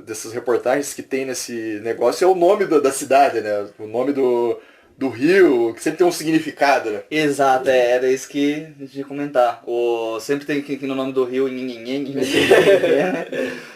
dessas reportagens que tem nesse negócio é o nome da cidade, né? O nome do rio, que sempre tem um significado, né? Exato, era isso que a gente ia comentar. Sempre tem aqui no nome do rio,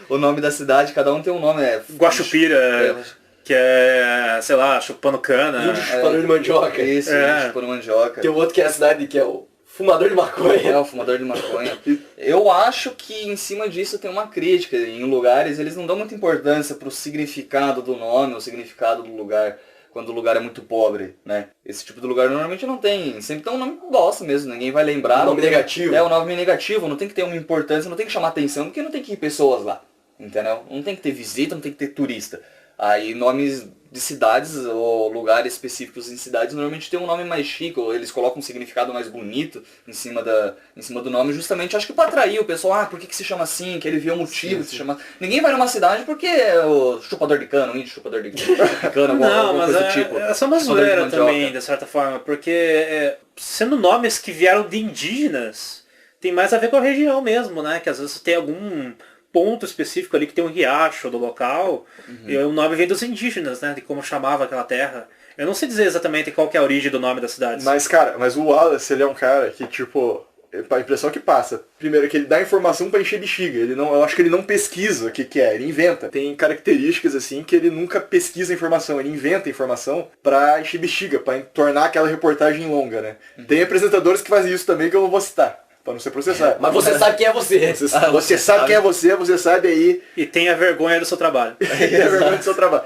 o nome da cidade, cada um tem um nome, Guaxupira, que é, sei lá, chupando cana. Chupador de mandioca. Isso, chupando mandioca. Tem o outro que é a cidade que é o fumador de maconha. O fumador de maconha. Eu acho que em cima disso tem uma crítica. Em lugares eles não dão muita importância pro significado do nome, o significado do lugar. Quando o lugar é muito pobre, né? Esse tipo de lugar normalmente não tem. Sempre tem um nome bosta mesmo, ninguém vai lembrar. Um nome negativo. Um nome negativo, não tem que ter uma importância, não tem que chamar atenção, porque não tem que ir pessoas lá, entendeu? Não tem que ter visita, não tem que ter turista. Aí nomes de cidades ou lugares específicos em cidades normalmente tem um nome mais chique, ou eles colocam um significado mais bonito em cima do nome, justamente acho que para atrair o pessoal, por que se chama assim, que ele vê o motivo de se chamar. Ninguém vai numa cidade porque é o chupador de cana, o índio chupador de cana, alguma coisa do tipo. É só uma zoeira também, de certa forma, porque sendo nomes que vieram de indígenas, tem mais a ver com a região mesmo, né? Que às vezes tem algum ponto específico ali que tem um riacho do local, e o nome vem dos indígenas, né? De como chamava aquela terra. Eu não sei dizer exatamente qual que é a origem do nome das cidades. Mas, cara, o Wallace, ele é um cara que, tipo, a impressão que passa, primeiro, que ele dá informação pra encher bexiga. Eu acho que ele não pesquisa o que é, ele inventa. Tem características, assim, que ele nunca pesquisa a informação, ele inventa a informação pra encher bexiga, pra tornar aquela reportagem longa, né? Tem apresentadores que fazem isso também, que eu não vou citar. Pra não ser processado. Mas você sabe quem é você. Você sabe quem é você sabe aí. E tenha vergonha do seu trabalho. Tenha vergonha do seu trabalho.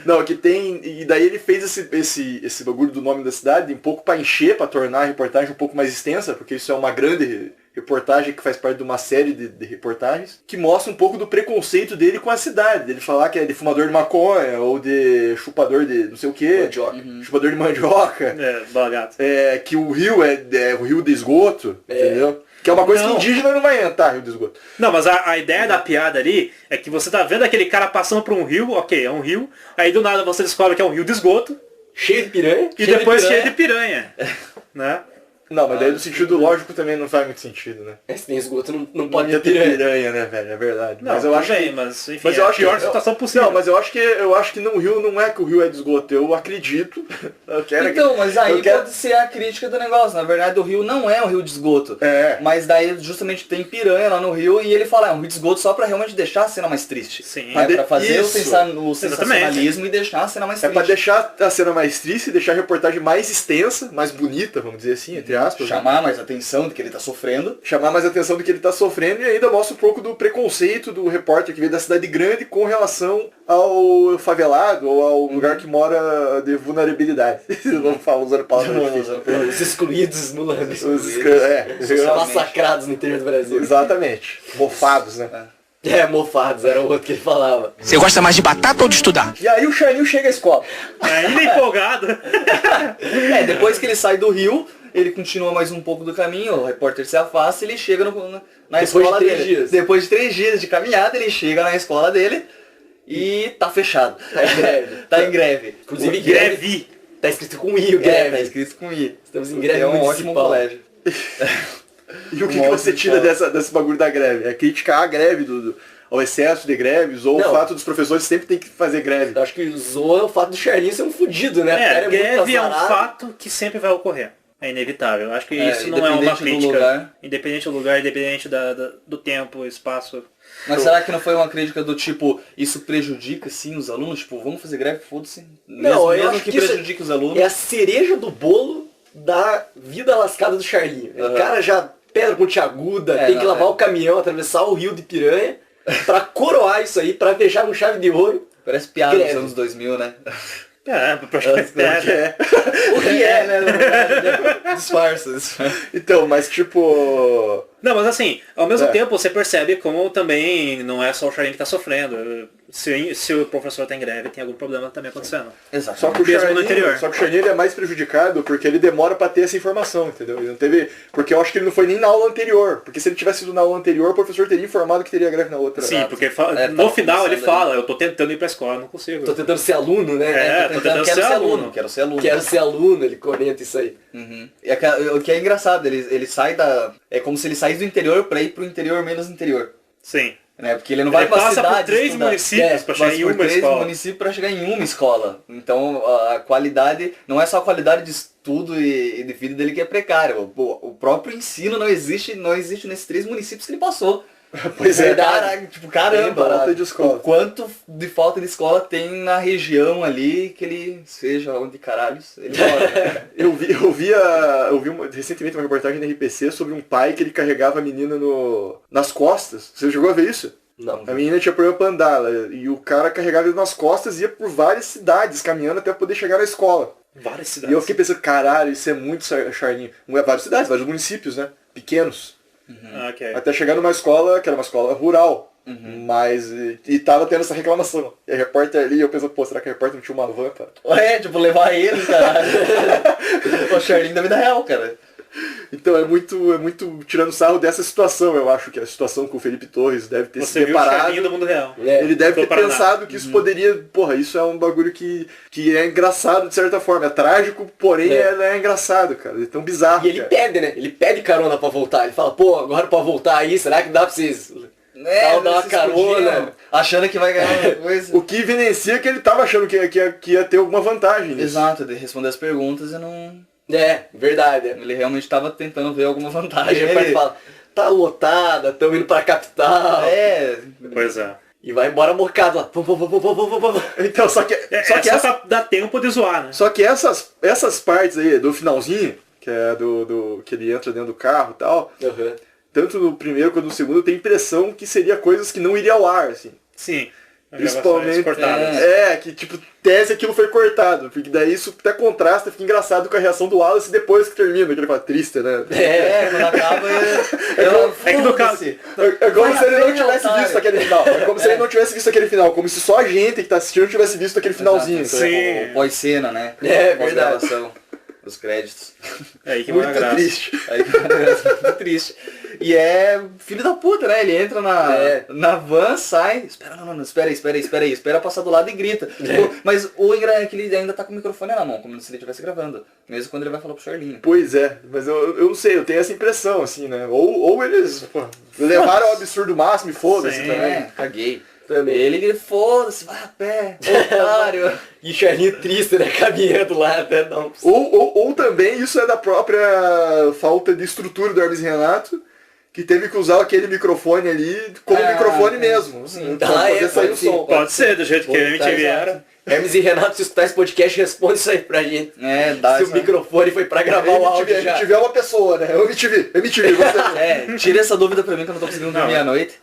Não, que tem. E daí ele fez esse bagulho do nome da cidade um pouco pra encher, pra tornar a reportagem um pouco mais extensa, porque isso é uma grande reportagem que faz parte de uma série de reportagens, que mostra um pouco do preconceito dele com a cidade. Dele falar que é de fumador de maconha, ou de chupador de não sei o quê. Mandioca. Chupador de mandioca. Balagato. Que o rio é o rio de esgoto, entendeu? Que é uma coisa que indígena não vai entrar, rio de esgoto. Não, mas a ideia da piada ali é que você tá vendo aquele cara passando por um rio, ok, é um rio, aí do nada você descobre que é um rio de esgoto. Cheio de piranha. E depois cheio de piranha. Né? Não, mas daí no sentido lógico também não faz muito sentido, né? Se tem esgoto, não pode ter piranha, né, velho? É verdade. Não, mas eu acho enfim, eu acho a pior situação possível. Não, mas eu acho que no rio não é que o rio é de esgoto, eu acredito. Mas aí pode ser a crítica do negócio. Na verdade, o rio não é um rio de esgoto. Mas daí justamente tem piranha lá no rio e ele fala, é um rio de esgoto só pra realmente deixar a cena mais triste. Sim. Pra fazer o sensacionalismo e deixar a cena mais triste. É pra deixar a cena mais triste, deixar a reportagem mais extensa, mais bonita, vamos dizer assim, entre aspas. Chamar mais atenção do que ele tá sofrendo. Chamar mais atenção do que ele tá sofrendo e ainda mostra um pouco do preconceito do repórter que veio da cidade grande com relação ao favelado ou ao lugar que mora de vulnerabilidade. Vamos falar usando palavras. Os excluídos no lame. Os massacrados no interior do Brasil. Exatamente. Mofados, né? Mofados, era o outro que ele falava. Você gosta mais de batata ou de estudar? E aí o Charlinho chega à escola. Ainda empolgado. Depois que ele sai do rio, ele continua mais um pouco do caminho, o repórter se afasta e ele chega na escola dele. Depois de 3 dias de caminhada, ele chega na escola dele e tá fechado. Tá em greve. Inclusive greve. Tá escrito com I o greve. Tá escrito com I. Estamos em greve. É um ótimo colégio. E o que você tira desse bagulho da greve? É criticar a greve, ao excesso de greves, ou o fato dos professores sempre tem que fazer greve? Eu acho que zoa o fato do Charlinho ser um fudido, né? Greve é um fato que sempre vai ocorrer. É inevitável. Eu acho que isso não é uma crítica. Independente do lugar, independente do tempo, espaço. Mas será que não foi uma crítica do tipo, isso prejudica sim os alunos? Tipo, vamos fazer greve, foda-se. Não, eu acho que prejudique os alunos. É a cereja do bolo da vida lascada do Charlinho. O cara já pedra pontiaguda, tem que lavar o caminhão, atravessar o rio de piranha. pra coroar isso aí, pra fechar com chave de ouro. Parece piada dos anos 2000, né? praticamente é. O que é, né? Disfarça. Então, mas tipo... Não, mas assim, ao mesmo tempo você percebe como também não é só o Charlinho que tá sofrendo. Se o professor tá em greve, tem algum problema também acontecendo. Exato. Só que o Charlinho ele é mais prejudicado porque ele demora pra ter essa informação, entendeu? Ele não teve... Porque eu acho que ele não foi nem na aula anterior. Porque se ele tivesse ido na aula anterior, o professor teria informado que teria greve na outra. Sim, porque no final ele fala, eu tô tentando ir pra escola, não consigo. Tô tentando ser aluno, né? Tô tentando ser aluno. Quero ser aluno. Quero ser aluno, ele comenta isso aí. Uhum. E o que é engraçado, ele sai da... É como se ele saísse do interior pra ir pro interior menos interior. Sim. Né? Porque ele não vai pra passa cidade por 3 municípios pra chegar em uma escola. Municípios para chegar em uma escola. Então a qualidade, não é só a qualidade de estudo e de vida dele que é precária. O próprio ensino não existe nesses 3 municípios que ele passou. Pois é, caramba, de escola. O quanto de falta de escola tem na região ali que ele seja onde caralhos ele mora. Né? eu vi recentemente uma reportagem da RPC sobre um pai que ele carregava a menina nas costas. Você chegou a ver isso? Não. A menina tinha problema pra andar e o cara carregava ele nas costas e ia por várias cidades caminhando até poder chegar na escola. Várias cidades. E eu fiquei pensando, caralho, isso é muito Charlinho. Várias cidades, vários municípios, né? Pequenos. Uhum. Okay. Até chegar numa escola, que era uma escola rural. Mas, e tava tendo essa reclamação. E a repórter ali, eu pensei, pô, será que a repórter não tinha uma van, cara? Tipo, levar ele, cara. O Charlinho da vida real, cara. Então é muito tirando sarro dessa situação, eu acho que a situação com o Felipe Torres deve ter se deparado. Do mundo real. Ele deve ter pensado que isso poderia, porra, isso é um bagulho que é engraçado de certa forma, é trágico, porém é engraçado, cara, é tão bizarro. E ele pede, né? Ele pede carona pra voltar, ele fala, pô, agora pra voltar aí, será que dá pra vocês dar uma carona? Achando que vai ganhar uma coisa. O que evidencia que ele tava achando que ia ter alguma vantagem nisso. Exato, de responder as perguntas e não... É, verdade. Ele realmente estava tentando ver alguma vantagem. Aí ele fala, tá lotada, estamos indo pra capital. Pois é. E vai embora mocado lá. Então, só que essa dá tempo de zoar, né? Só que essas partes aí do finalzinho, que é do que ele entra dentro do carro e tal, tanto no primeiro quanto no segundo, eu tenho a impressão que seria coisas que não iria ao ar, assim. Sim. Principalmente, que tipo, tese aquilo foi cortado, porque daí isso até contrasta, fica engraçado com a reação do Wallace depois que termina, que ele fala, triste, né? Quando acaba é que no caso, é como se ele não tivesse visto aquele final, é como se ele não tivesse visto aquele final, como se só a gente que tá assistindo tivesse visto aquele finalzinho. Sim. Pós-cena, né? Verdade. Os créditos. Aí que muito triste. Muito triste. E é filho da puta, né? Ele entra na van, sai. Espera passar do lado e grita. Mas o engraçado é que ele ainda tá com o microfone na mão, como se ele estivesse gravando. Mesmo quando ele vai falar pro Charlinho. Pois é, mas eu não sei, eu tenho essa impressão, assim, né? Ou eles levaram ao absurdo máximo e foda-se também. Caguei. Ele foda-se, vai a pé, otário. E Charlinho triste, né? Caminhando lá até não. Ou também isso é da própria falta de estrutura do Hermes e Renato, que teve que usar aquele microfone ali como microfone mesmo. Sim, então poder sair o som. Pode ser, do jeito que a MTV era. Hermes e Renato, se escutar esse podcast, responde isso aí pra gente. Dá se o microfone foi pra gravar o áudio já. MTV é uma pessoa, né? MTV, você... tira essa dúvida pra mim que eu não tô conseguindo dormir à noite.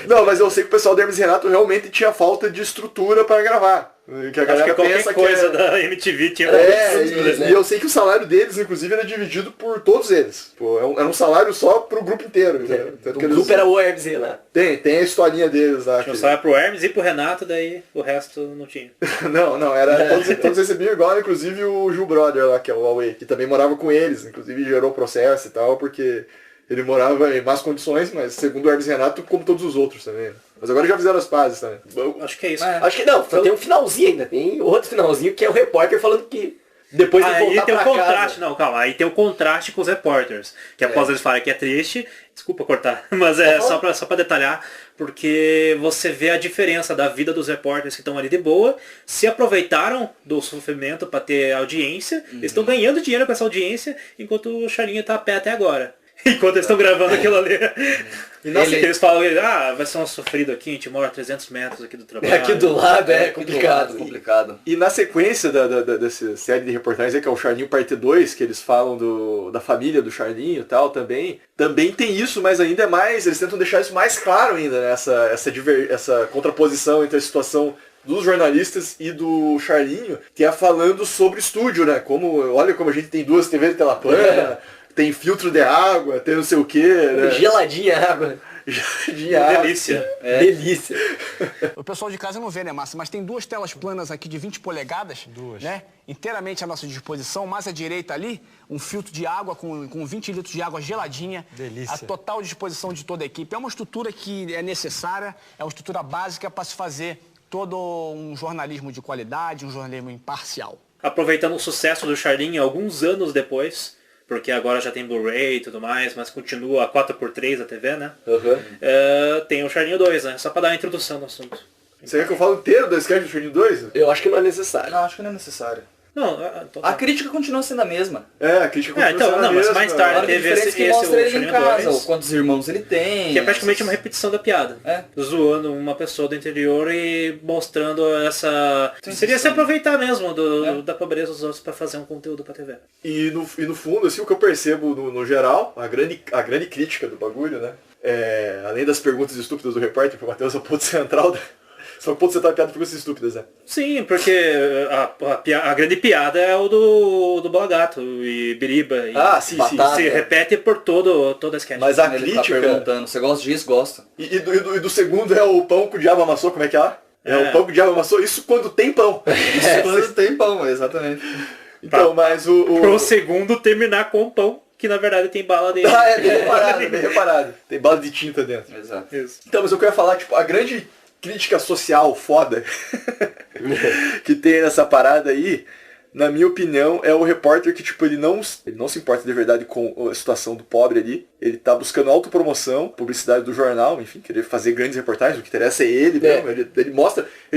Não, mas eu sei que o pessoal do Hermes e Renato realmente tinha falta de estrutura pra gravar. Que a galera pensa coisa da MTV tinha e eu sei que o salário deles, inclusive, era dividido por todos eles. Pô, era um salário só pro grupo inteiro. O grupo era o Hermes e Renato. Tem a historinha deles lá. Tinha um salário pro Hermes e pro Renato, daí o resto não tinha. não, era todos recebiam igual, inclusive o Gil Brother lá, que é o Huawei, que também morava com eles, inclusive gerou processo e tal, porque ele morava em más condições, mas segundo o Hermes e Renato, como todos os outros também. Mas agora já fizeram as pazes também. Acho que é isso. Acho que não, tem um finalzinho ainda. Tem outro finalzinho que é o repórter falando que depois de voltar aí tem pra o contraste, casa. Não, calma. Aí tem o contraste com os repórteres. Que após eles falarem que é triste, desculpa cortar, mas é só pra detalhar, porque você vê a diferença da vida dos repórteres que estão ali de boa, se aproveitaram do sofrimento para ter audiência, eles estão ganhando dinheiro com essa audiência, enquanto o Charlinho tá a pé até agora. Enquanto eles estão gravando aquilo ali. E nossa, eles falam, vai ser um sofrido aqui, a gente mora a 300 metros aqui do trabalho. Aqui do lado é complicado. E na sequência dessa série de reportagens, que é o Charlinho Parte 2, que eles falam da família do Charlinho e tal, também tem isso, mas ainda é mais, eles tentam deixar isso mais claro ainda, né? Essa contraposição entre a situação dos jornalistas e do Charlinho, que é falando sobre estúdio, né? Olha como a gente tem 2 TVs de tela plana, tem filtro de água, tem não sei o que, né? Geladinha a água. Delícia. Delícia. O pessoal de casa não vê, né, Márcio? Mas tem 2 telas planas aqui de 20 polegadas, né? Inteiramente à nossa disposição. Mais à direita ali, um filtro de água com 20 litros de água geladinha. Delícia. À total disposição de toda a equipe. É uma estrutura que é necessária, é uma estrutura básica para se fazer todo um jornalismo de qualidade, um jornalismo imparcial. Aproveitando o sucesso do Charlinho alguns anos depois, porque agora já tem Blu-ray e tudo mais, mas continua a 4x3 a TV, né? Tem o Charlinho 2, né? Só pra dar uma introdução no assunto. Você quer que eu fale inteiro da sketch do Charlinho 2? Eu acho que não é necessário. Não, acho que não é necessário. Não, a crítica continua sendo a mesma. A crítica continua sendo a mesma. Mas mais tarde teve esse mostra ele em casa, 2, ou quantos irmãos ele tem. que é praticamente uma repetição da piada. Zoando uma pessoa do interior e mostrando essa... Seria se aproveitar mesmo da pobreza dos outros pra fazer um conteúdo pra TV. E no fundo, assim, o que eu percebo no geral, a grande crítica do bagulho, né? Além das perguntas estúpidas do repórter, que o Matheus é o ponto central só o ponto central da piada de perguntas estúpidas, né? Sim, porque a grande piada é o do Balagato e Biriba. Sim. Se repete por toda a sketch. Mas a ele crítica... tá perguntando, você gosta disso? Gosta. E do segundo é o pão que o diabo amassou, como é que é? O pão que o diabo amassou, isso quando tem pão. Isso quando tem pão, exatamente. Então, mas Pro segundo terminar com pão, que na verdade tem bala dentro. Bem reparado. Tem bala de tinta dentro. Exato. Isso. Então, mas eu queria falar, tipo, a grande crítica social foda que tem nessa parada aí, na minha opinião, é o repórter que, tipo, ele não se importa de verdade com a situação do pobre ali. Ele tá buscando autopromoção, publicidade do jornal, enfim, querer fazer grandes reportagens, o que interessa é ele mesmo. Ele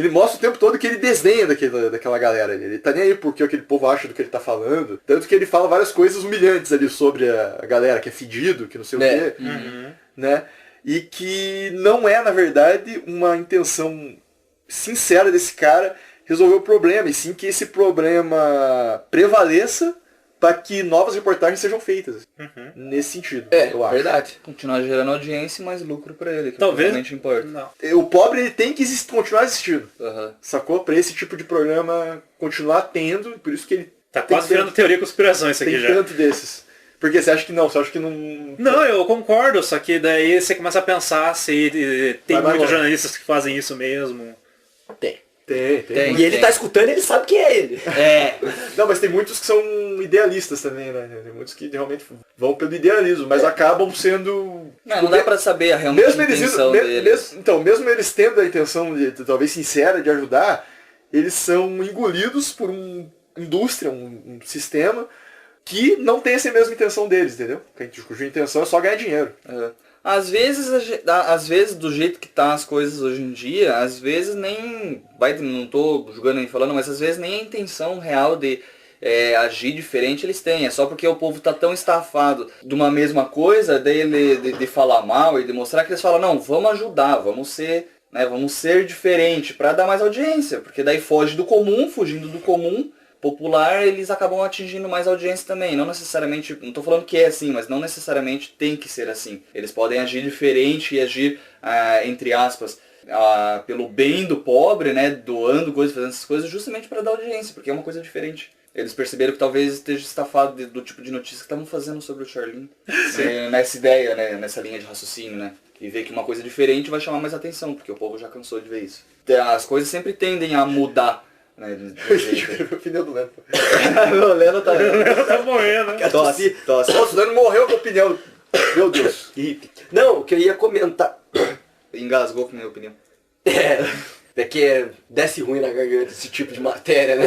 mostra o tempo todo que ele desdenha daquela galera ali. Ele tá nem aí porque aquele povo acha do que ele tá falando. Tanto que ele fala várias coisas humilhantes ali sobre a galera que é fedido, que não sei o quê. Né? E que não é, na verdade, uma intenção sincera desse cara resolver o problema, e sim que esse problema prevaleça para que novas reportagens sejam feitas. Nesse sentido, eu acho. Verdade. Continuar gerando audiência e mais lucro para ele, que talvez realmente importa. Não. O pobre ele tem que continuar existindo. Sacou? Para esse tipo de programa continuar tendo, por isso que ele... Tá quase virando teoria da conspiração isso aqui tem já. Tem tanto desses. Porque você acha que não? Você acha que não... Não, eu concordo, só que daí você começa a pensar se tem muitos jornalistas que fazem isso mesmo. Tem. E ele tá escutando, ele sabe quem é ele. Não, mas tem muitos que são idealistas também, né? Tem muitos que realmente vão pelo idealismo, mas acabam sendo... Não dá pra saber realmente a intenção deles. Então, mesmo eles tendo a intenção, talvez sincera, de ajudar, eles são engolidos por uma indústria, um sistema, que não tem essa mesma intenção deles, entendeu? Cuja intenção é só ganhar dinheiro. Às vezes, do jeito que tá as coisas hoje em dia, às vezes nem... não tô julgando nem falando, mas às vezes nem a intenção real de agir diferente eles têm. É só porque o povo tá tão estafado de uma mesma coisa, de falar mal e de mostrar que eles falam, não, vamos ajudar, vamos ser diferente para dar mais audiência. Porque daí fugindo do comum popular, eles acabam atingindo mais audiência também. Não necessariamente, não tô falando que é assim, mas não necessariamente tem que ser assim. Eles podem agir diferente e agir, entre aspas, pelo bem do pobre, né, doando coisas, fazendo essas coisas, justamente para dar audiência, porque é uma coisa diferente. Eles perceberam que talvez esteja estafado do tipo de notícia que estavam fazendo sobre o Charlinho. Nessa ideia, né, nessa linha de raciocínio, né. E ver que uma coisa diferente vai chamar mais atenção, porque o povo já cansou de ver isso. As coisas sempre tendem a mudar. O pneu do Leno. O Leno tá morrendo. Tosse. Nossa, o Leno morreu com o pneu. Meu Deus. Não, o que eu ia comentar... Engasgou com a minha opinião. É que desce ruim na garganta esse tipo de matéria, né?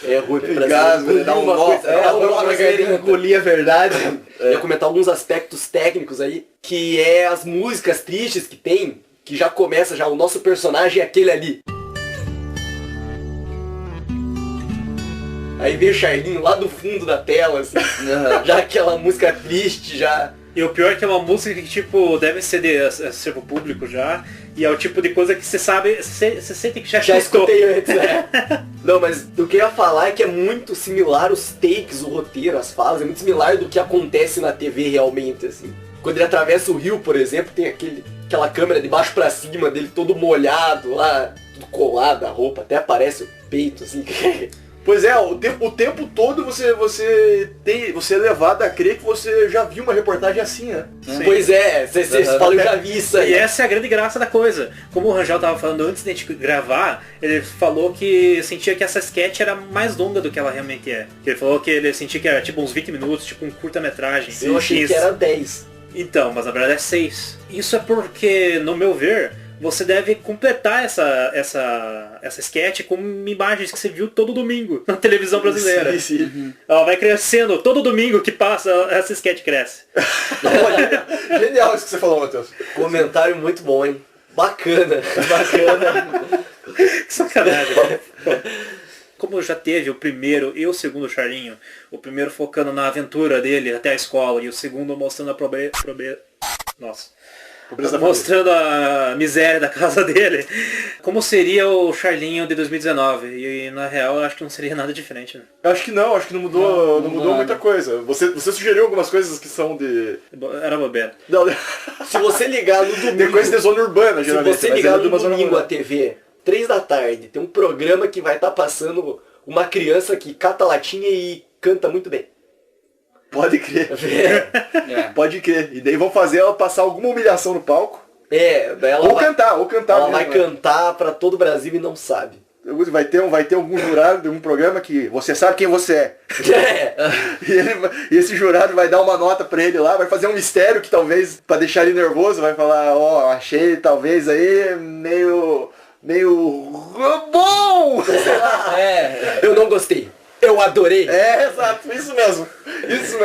É ruim pra engasgo, dá um nó na garganta. Engolir a verdade. Eu ia comentar alguns aspectos técnicos aí, que é as músicas tristes que tem, que já começa o nosso personagem é aquele ali. Aí vem o Charlinho lá do fundo da tela, assim, já aquela música triste, já... E o pior é que é uma música que, tipo, deve ser de acervo público já, e é o tipo de coisa que você sabe, você sente que já escutei antes, né? Não, mas o que eu ia falar é que é muito similar os takes, o roteiro, as falas, é muito similar do que acontece na TV realmente, assim. Quando ele atravessa o rio, por exemplo, tem aquela câmera de baixo pra cima dele todo molhado lá, tudo colado, a roupa, até aparece o peito, assim. Pois é, o tempo todo você é levado a crer que você já viu uma reportagem assim, né? Sim. Pois é, você fala, eu já vi isso aí. E essa é a grande graça da coisa. Como o Rangel tava falando antes de a gente gravar, ele falou que sentia que essa sketch era mais longa do que ela realmente é. Ele falou que ele sentia que era tipo uns 20 minutos, tipo um curta-metragem. Eu achei que era 10. Então, mas na verdade é 6. Isso é porque, no meu ver, você deve completar essa sketch com imagens que você viu todo domingo na televisão brasileira. Sim. Ela vai crescendo, todo domingo que passa, essa sketch cresce. Genial isso que você falou, Matheus. Comentário muito bom, hein? Bacana. Que sacanagem. Como já teve o primeiro e o segundo Charlinho, o primeiro focando na aventura dele até a escola e o segundo mostrando a mostrando a miséria da casa dele. Como seria o Charlinho de 2019? E na real eu acho que não seria nada diferente, né? Eu acho que não mudou, não mudou muita coisa. Você sugeriu algumas coisas que são de... Era bobeira. Não. Se você ligar no domingo... Tem coisa de zona urbana, geralmente. Se você ligar no domingo a TV, 3 da tarde, tem um programa que vai estar passando uma criança que cata latinha e canta muito bem. Pode crer. Pode crer. E daí vão fazer ela passar alguma humilhação no palco. Daí ela ou cantar. Ela vai cantar pra todo o Brasil e não sabe. Vai ter algum jurado de um programa que você sabe quem você é. E esse jurado vai dar uma nota pra ele lá, vai fazer um mistério que talvez, pra deixar ele nervoso, vai falar, achei talvez aí meio bom! Eu não gostei. Eu adorei. Exato, isso mesmo. Isso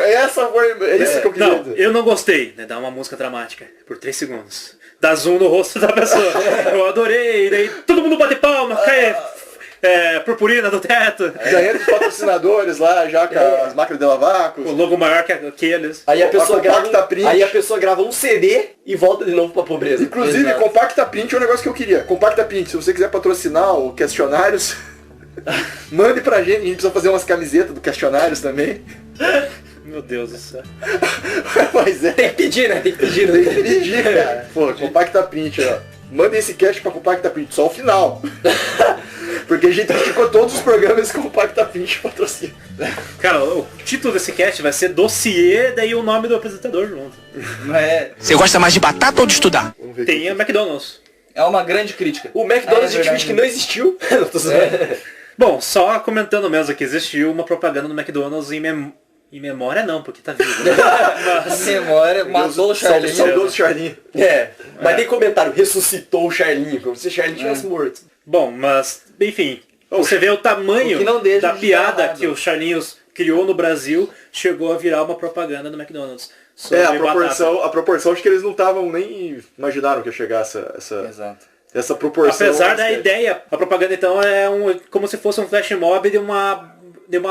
que eu queria dizer. Eu não gostei, né? Dá uma música dramática por 3 segundos. Dá zoom no rosto da pessoa. Eu adorei, daí todo mundo bate palma, cai purpurina do teto. Ganhando os patrocinadores lá, já com as máquinas de lavar. O logo maior que aqueles. Aí a pessoa grava um CD e volta de novo pra pobreza. Inclusive, Compacta Print é um negócio que eu queria. Compacta Print, se você quiser patrocinar o Questionários, mande pra gente. A gente precisa fazer umas camisetas do Questionários também. Meu Deus do céu. Mas tem que pedir, né? Tem que pedir, cara. Pô, Compacta Print, ó. Mandem esse cast pra Compacta Print, só o final. Porque a gente ficou todos os programas com Compacta Print patrocínio. Cara, o título desse cast vai ser Dossiê, daí o nome do apresentador junto. Você gosta mais de batata ou de estudar? Tem a McDonald's. É uma grande crítica. O McDonald's a gente finge que não existiu. Bom, só comentando mesmo que existiu uma propaganda do McDonald's em memória não, porque tá vivo. Né? Mas... memória matou o Charlinho. Saudoso Charlinho. Mas tem comentário, ressuscitou o Charlinho, como se o Charlinho tivesse morto. Bom, mas, enfim, você vê o tamanho da piada que o Charlinhos criou no Brasil, chegou a virar uma propaganda do McDonald's. A proporção acho que eles não estavam nem imaginaram que ia chegar essa proporção. Apesar da ideia, a propaganda então é como se fosse um flash mob de uma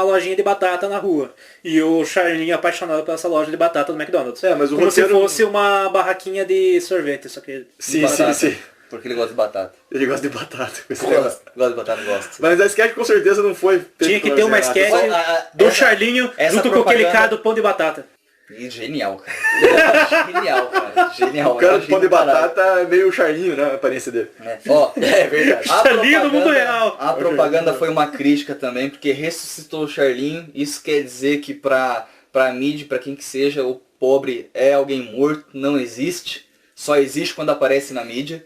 lojinha de batata na rua. E o Charlinho apaixonado por essa loja de batata do McDonald's. Mas o como roteiro... se fosse uma barraquinha de sorvete, só que... Sim. Porque ele gosta de batata. Ele gosta de batata. Gosta de batata, gosta. Mas a sketch com certeza não foi... Tinha que ter uma sketch do Charlinho junto com aquele cara do pão de batata. Genial, cara. Genial. O cara do pão de batata é meio Charlinho, né? A aparência dele. É verdade. Charlinho do mundo real. A propaganda foi uma crítica também, porque ressuscitou o Charlinho. Isso quer dizer que pra mídia, pra quem que seja, o pobre é alguém morto, não existe. Só existe quando aparece na mídia.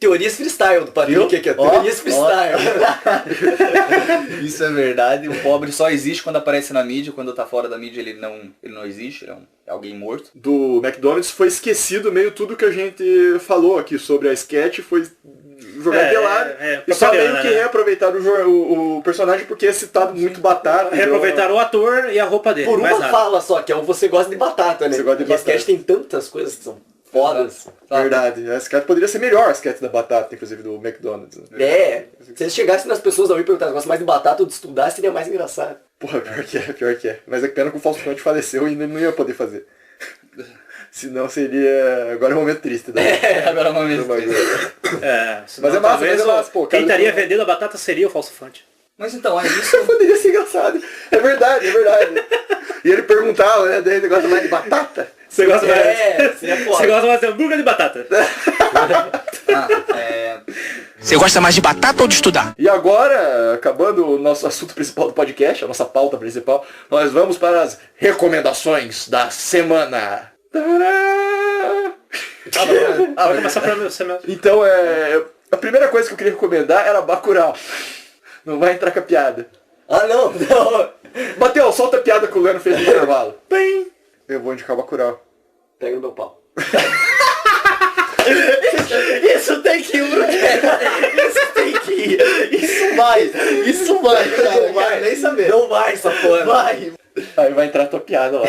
Teorias freestyle do Patrick aqui, teorias freestyle. Isso é verdade. O pobre só existe quando aparece na mídia. Quando tá fora da mídia ele não existe, ele é alguém morto. Do McDonald's foi esquecido meio tudo que a gente falou aqui sobre a sketch, foi jogar de lado. E só meio que reaproveitaram o personagem porque é citado muito batata. Reaproveitaram o ator e a roupa dele. Por uma fala só, que é o Você Gosta de Batata, né? Você gosta de batata. E a sketch tem tantas coisas que são fodas. Verdade. A sketch poderia ser melhor, a sketch da batata, inclusive, do McDonald's. Né? Se eles chegassem nas pessoas ao e perguntassem, gosta mais de batata ou de estudar, seria mais engraçado. Porra, pior que é. Mas é que pena que o Fausto Fante faleceu e ele não ia poder fazer. Senão seria... Agora é um momento triste. Né? Agora é um momento triste. Mas é massa, pô. Quem estaria vendendo a batata seria o Fausto Fante. Mas então, é isso. Poderia ser engraçado. É verdade. E ele perguntava, né? Daí ele gosta mais de batata? Você gosta mais? Você gosta mais de hambúrguer de batata? Você gosta mais de batata ou de estudar? E agora, acabando o nosso assunto principal do podcast, a nossa pauta principal, nós vamos para as recomendações da semana. Vai começar pra você mesmo. Então, a primeira coisa que eu queria recomendar era Bacurau. Não vai entrar com a piada. Ah, não. Bateu, solta a piada que o Leandro fez no intervalo. Bem, eu vou indicar Bacurau. Pega no meu pau. Isso tem que ir, Isso tem que ir. Isso vai, cara. Não vai nem saber. Não vai, essa porra. Vai. Aí vai entrar a tua piada lá.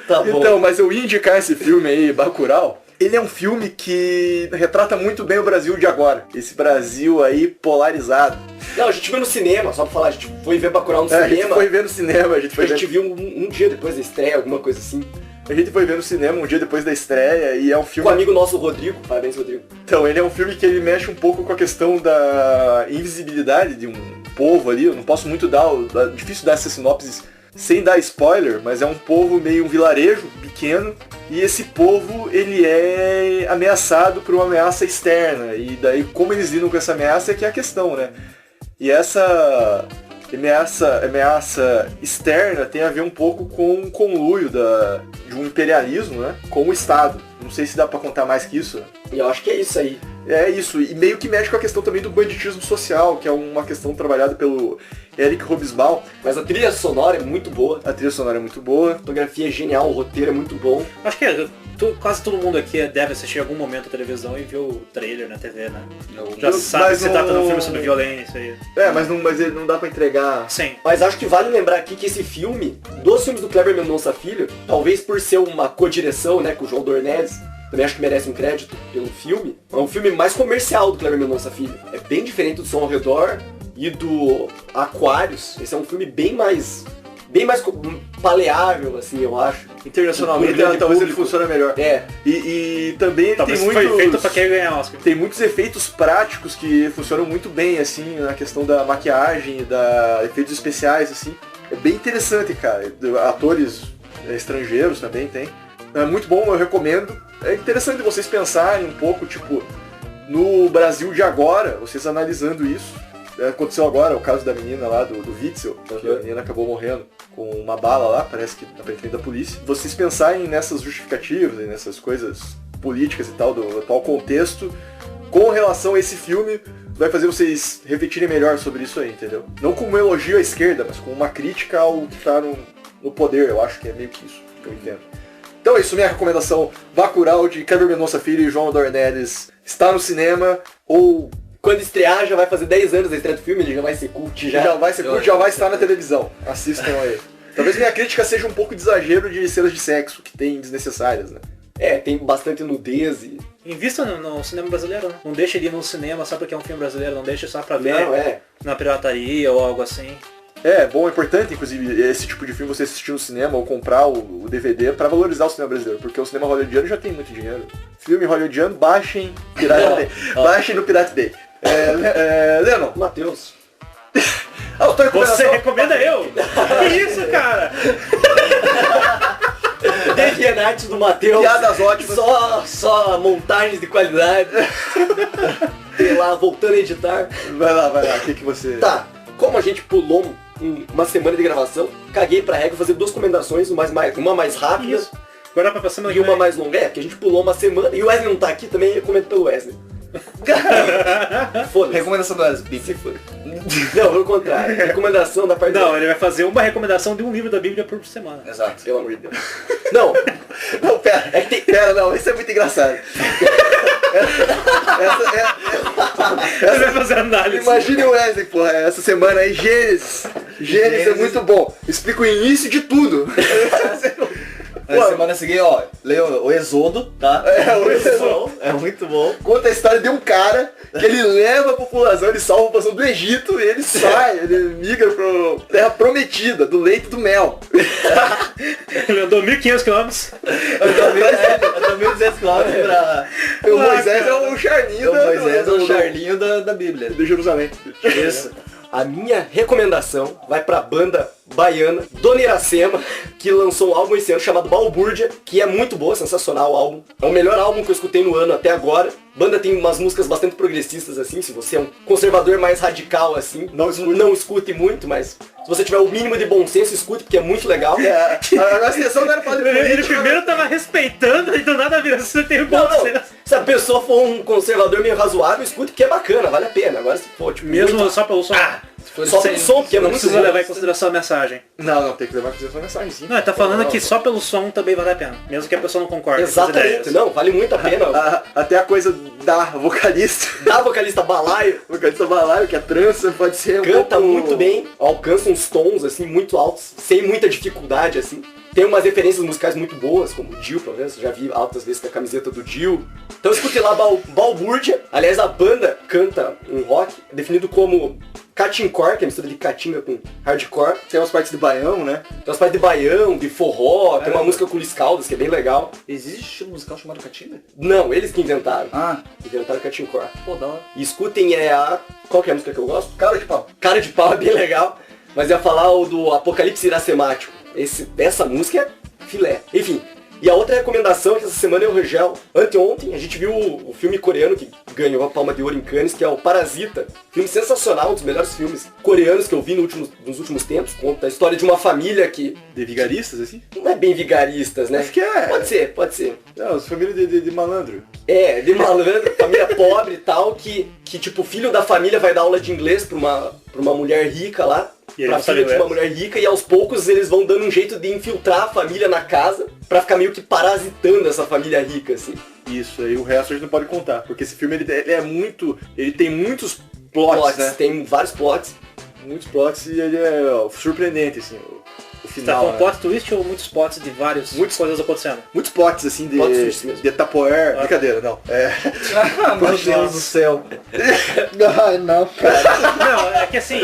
Tá bom. Então, mas eu ia indicar esse filme aí, Bacurau. Ele é um filme que retrata muito bem o Brasil de agora. Esse Brasil aí polarizado. Não, a gente viu no cinema, só pra falar, a gente foi ver Bacurau no cinema. A gente foi ver no cinema. A gente viu um dia depois da estreia, alguma coisa assim. A gente foi ver no cinema um dia depois da estreia e é um filme... Com o amigo nosso, Rodrigo. Parabéns, Rodrigo. Então, ele é um filme que ele mexe um pouco com a questão da invisibilidade de um povo ali. Eu não posso muito difícil dar essa sinopse sem dar spoiler, mas é um povo meio um vilarejo pequeno. E esse povo, ele é ameaçado por uma ameaça externa. E daí, como eles lidam com essa ameaça é que é a questão, né? E essa ameaça externa tem a ver um pouco com o conluio de um imperialismo, né? Com o Estado. Não sei se dá pra contar mais que isso. E eu acho que é isso aí. É isso, e meio que mexe com a questão também do banditismo social, que é uma questão trabalhada pelo Eric Hobsbawm. Mas a trilha sonora é muito boa. A trilha sonora é muito boa. A fotografia é genial, o roteiro é muito bom. Acho que quase todo mundo aqui deve assistir em algum momento a televisão e ver o trailer na TV, né? Já sabe que você tá dando um filme sobre violência aí. Mas ele não dá pra entregar... Sim. Mas acho que vale lembrar aqui que esse filme, dos filmes do Kleber Mendonça Filho, talvez por ser uma co-direção, né, com o João Dornelles, também acho que merece um crédito pelo filme. É um filme mais comercial do Kleber Mendonça Filho. É bem diferente do Som ao Redor e do Aquários. Esse é um filme bem mais paleável, assim, eu acho. Internacionalmente, talvez ele funcione melhor. É. E também ele tem muitos... foi feito pra quem ganhar Oscar. Tem muitos efeitos práticos que funcionam muito bem, assim, na questão da maquiagem, efeitos especiais, assim. É bem interessante, cara. Atores estrangeiros também tem. É muito bom, eu recomendo. É interessante vocês pensarem um pouco, tipo, no Brasil de agora, vocês analisando isso. Aconteceu agora o caso da menina lá, do Witzel, que a menina acabou morrendo com uma bala lá, parece que aparentemente da polícia. Vocês pensarem nessas justificativas, nessas coisas políticas e tal, do atual contexto, com relação a esse filme, vai fazer vocês refletirem melhor sobre isso aí, entendeu? Não como um elogio à esquerda, mas como uma crítica ao que tá no poder, eu acho que é meio que isso que eu entendo. Então é isso, minha recomendação, Bacurau de Kleber Mendonça Filho e João Dornelles, está no cinema, ou... Quando estrear, já vai fazer 10 anos da estreia do filme, ele já vai ser cult. Já vai ser cult, já vai estar na televisão. Assistam aí. Talvez minha crítica seja um pouco de exagero de cenas de sexo, que tem desnecessárias, né? Tem bastante nudez e... Invista no cinema brasileiro, né? Não deixa ele ir no cinema só porque é um filme brasileiro, não deixa só pra ver na pirataria ou algo assim. É importante, inclusive, esse tipo de filme você assistir no cinema ou comprar o DVD pra valorizar o cinema brasileiro, porque o cinema hollywoodiano já tem muito dinheiro. Filme hollywoodiano, baixem Pirate Bay. Baixem no Pirate Bay. Leandro. Matheus. Você recomenda eu? Que isso, cara? Deviantes do Matheus. Piadas ótimas. Só montagens de qualidade. Sei lá, voltando a editar. Vai lá, o que você... Tá, como a gente pulou uma semana de gravação, caguei pra regra fazer 2 recomendações, uma mais rápida. Isso. Agora pra semana e uma mais longa. Porque a gente pulou uma semana e o Wesley não tá aqui também, recomendo pelo Wesley. Foda-se. Recomendação do Wesley. Não, pelo contrário. Recomendação da parte... Não, ele vai fazer uma recomendação de um livro da Bíblia por semana. Exato. Pelo amor de Deus. Não, pera. Não, isso é muito engraçado. Ele vai fazer análise. Imagine o Wesley, porra, essa semana aí, Gênesis é muito bom. Explica o início de tudo. Na semana seguinte, ó, leu o Êxodo, tá? O Êxodo. É muito bom. Conta a história de um cara que ele leva a população, ele salva a população do Egito e ele sai, ele migra pra Terra Prometida, do leite do mel. Ele andou 1.500 km. Andou 1.200 km pra... O Moisés é o Charlinho Charlinho da Bíblia. De Jerusalém. Isso. A minha recomendação vai pra banda baiana Dona Iracema, que lançou um álbum esse ano chamado Balbúrdia, que é muito boa, sensacional o álbum. É o melhor álbum que eu escutei no ano até agora. A banda tem umas músicas bastante progressistas, assim, se você é um conservador mais radical, assim, não escute muito, mas se você tiver o mínimo de bom senso, escute, porque é muito legal. A seleção não era falar de política. Ele primeiro tava respeitando, então nada a ver, você tem o bom senso. Se a pessoa for um conservador meio razoável, escute, porque é bacana, vale a pena. Agora se for, tipo, mesmo muito... só pelo som. Só pelo som, porque é muito precisa levar em consideração a mensagem. Não, tem que levar em consideração a mensagem, sim. Não, ele tá falando que só pelo som também vale a pena. Mesmo que a pessoa não concorde. Exatamente, não, vale muito a pena. Até a coisa da vocalista. Da vocalista Balaio. Vocalista Balaio, que a trança pode ser Canta muito bem, alcança uns tons, assim, muito altos, sem muita dificuldade, assim. Tem umas referências musicais muito boas, como o Dio, pelo menos, já vi altas vezes com a camiseta do Dio. Então escute lá Balbúrdia. Aliás, a banda canta um rock definido como catincore, que é a mistura de caatinga com hardcore. Tem umas partes de baião, né? Tem umas partes de baião, de forró, tem uma música com Luiz Caldas, que é bem legal. Existe estilo musical chamado caatinga? Não, eles que inventaram. Inventaram catincore. Pô, da hora. E escutem qual que é a música que eu gosto? Cara de pau. Cara de pau é bem legal, mas ia falar o do Apocalipse Iracemático. Essa música é filé. Enfim, e a outra recomendação é que essa semana eu e o Rangel, anteontem, a gente viu o filme coreano que ganhou a Palma de Ouro em Cannes, que é o Parasita. Filme sensacional, um dos melhores filmes coreanos que eu vi nos últimos tempos. Conta a história de uma família que... De vigaristas, assim? Não é bem vigaristas, né? Acho que é. Pode ser. Não, as famílias de malandro. É, de malandro, família pobre e tal, que tipo, o filho da família vai dar aula de inglês pra uma mulher rica lá. Pra filha de uma mulher rica, e aos poucos eles vão dando um jeito de infiltrar a família na casa pra ficar meio que parasitando essa família rica, assim. Isso, aí o resto a gente não pode contar, porque esse filme ele tem muitos plots, né? Tem vários plots. Muitos plots e ele é surpreendente, assim, o final. Você tá falando plot twist ou muitos plots de várias coisas acontecendo? Muitos plots, assim, de Tapoer. Brincadeira, não. Meu Deus do céu. Ai, não, cara. Não, é que assim...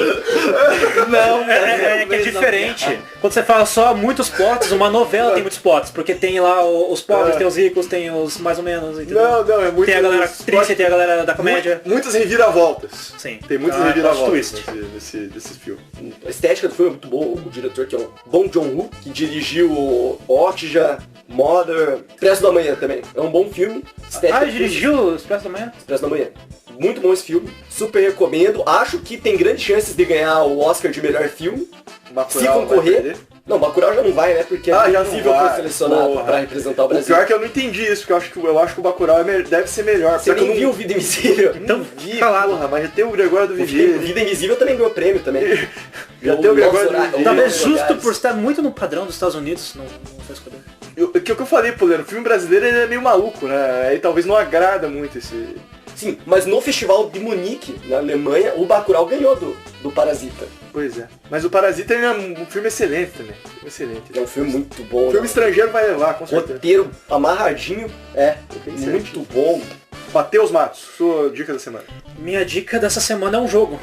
Não, é que é diferente. Quando você fala só muitos plots, uma novela tem muitos plots, porque tem lá os pobres, tem os ricos, tem os mais ou menos, entendeu? Não, é muito... Tem a galera triste, tem a galera da comédia. Muitas reviravoltas. Sim. Tem muitas reviravoltas nesse filme. A estética do filme é muito boa, o diretor que é o Bong Joon-ho, que dirigiu o Okja, Mother, Expresso da Manhã também. É um bom filme. Ele dirigiu Expresso da Manhã? Expresso da Manhã. Muito bom esse filme, super recomendo. Acho que tem grandes chances de ganhar o Oscar de melhor filme. Se concorrer. Não, Bacurau já não vai, né? Porque é impossível foi selecionado pra representar o Brasil. O pior é que eu não entendi isso, porque eu acho que o Bacurau deve ser melhor. Você nem viu Vida Invisível? Então vi, porra, mas já tem o Gregório do Vivier. Vida Invisível também ganhou prêmio também. Já tem o Gregório do Vivier. Talvez justo por estar muito no padrão dos Estados Unidos, não foi escolher. O que eu falei, Poleno, o filme brasileiro ele é meio maluco, né? Aí talvez não agrada muito esse... Sim, mas no festival de Munique, na Alemanha, o Bacurau ganhou do Parasita. Pois é. Mas o Parasita é um filme excelente também. Excelente. É um filme muito bom. O filme estrangeiro vai levar, com certeza. Roteiro amarradinho. Muito bom. Matheus Matos, sua dica da semana. Minha dica dessa semana é um jogo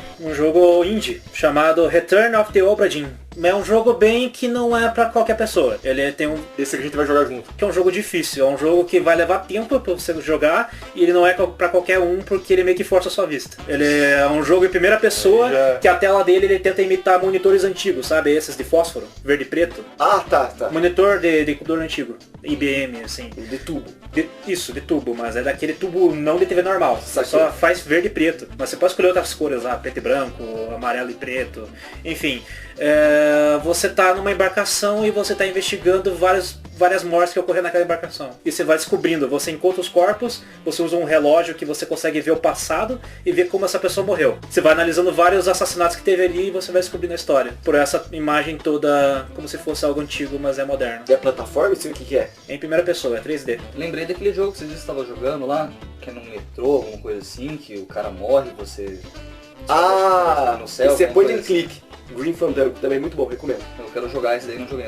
indie, chamado Return of the Obra Dinn. É um jogo bem que não é pra qualquer pessoa. Ele tem um... Esse que a gente vai jogar junto. Que é um jogo difícil, é um jogo que vai levar tempo pra você jogar e ele não é pra qualquer um porque ele meio que força a sua vista. Ele é um jogo em primeira pessoa que a tela dele ele tenta imitar monitores antigos, sabe? Esses de fósforo, verde e preto. Ah, tá. Monitor de computador antigo, IBM, assim. De tubo. De tubo, mas é daquele tubo não de TV normal. Você só faz verde e preto. Mas você pode escolher outras cores lá, preto e branco, amarelo e preto. Enfim, você tá numa embarcação e você tá investigando várias mortes que ocorreram naquela embarcação. E você vai descobrindo, você encontra os corpos, você usa um relógio que você consegue ver o passado e ver como essa pessoa morreu. Você vai analisando vários assassinatos que teve ali e você vai descobrindo a história. Por essa imagem toda como se fosse algo antigo, mas é moderno. E a plataforma, sei o que é? É em primeira pessoa, é 3D. Lembrei daquele jogo que você disse que estava jogando lá, que é no metrô, alguma coisa assim, que o cara morre e você... no céu, esse é point and click. Green Fandango, também muito bom, recomendo. Eu quero jogar esse daí, não joguei.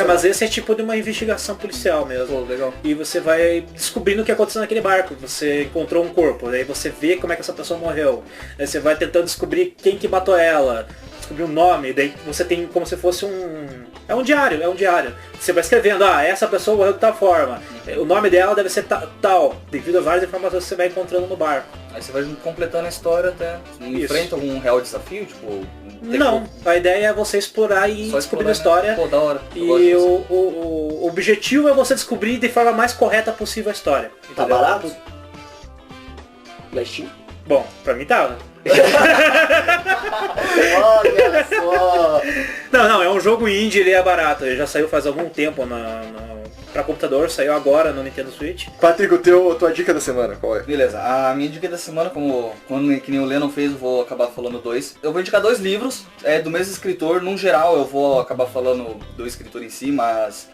Mas esse é tipo de uma investigação policial mesmo. Pô, legal. E você vai descobrindo o que aconteceu naquele barco. Você encontrou um corpo, daí você vê como é que essa pessoa morreu. Aí você vai tentando descobrir quem que matou ela, descobrir o nome, daí você tem como se fosse é um diário. Você vai escrevendo, essa pessoa morreu de tal forma. O nome dela deve ser tal, devido a várias informações que você vai encontrando no barco. Aí você vai completando a história até. Enfrenta algum real desafio, tipo. Não, a ideia é você explorar e descobrir a história. Pô, da hora. E o objetivo é você descobrir de forma mais correta possível a história. Tá barato? Na Steam? Bom, pra mim tá. Olha só! Não, é um jogo indie, ele é barato. Ele já saiu faz algum tempo pra computador, saiu agora no Nintendo Switch. Patrick, tua dica da semana, qual é? Beleza, a minha dica da semana, que nem o Lennon fez, eu vou acabar falando 2. Eu vou indicar 2 livros, do mesmo escritor. No geral, eu vou acabar falando do escritor em si, mas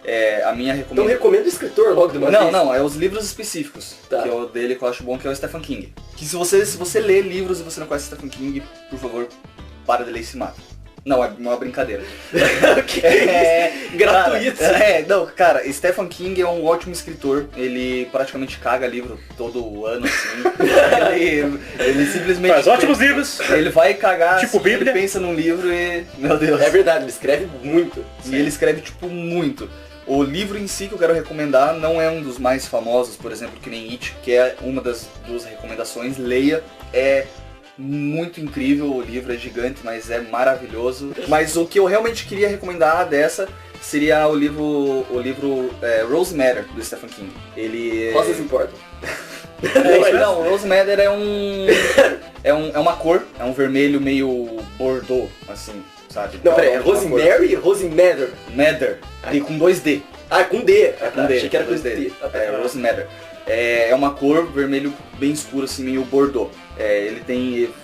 a minha recomendação... Então recomendo o escritor logo de uma vez. Não, é os livros específicos, que é o dele que eu acho bom, que é o Stephen King. Que se você lê livros e você não conhece Stephen King, por favor, para de ler e se mata. Não, é uma brincadeira. Gratuito. Cara, Stephen King é um ótimo escritor. Ele praticamente caga livro todo ano, assim. ele simplesmente... Faz ótimos livros. Ele vai cagar, tipo assim, Bíblia. Ele pensa num livro e... Meu Deus. É verdade, ele escreve muito. E ele escreve, tipo, muito. O livro em si que eu quero recomendar não é um dos mais famosos, por exemplo, que nem It, que é uma das 2 recomendações. Leia, é muito incrível, o livro é gigante, mas é maravilhoso. Mas o que eu realmente queria recomendar dessa seria o livro Rose Matter, do Stephen King. Ele... Rosas importam. Não, Rose Matter é uma cor, é um vermelho meio bordeaux, assim, sabe? Não, peraí, é Rosemary e Rose Matter? Matter, com 2D. Com D. Com D, achei que era com 2D. Rose Matter. É uma cor vermelho bem escuro, assim, meio bordeaux.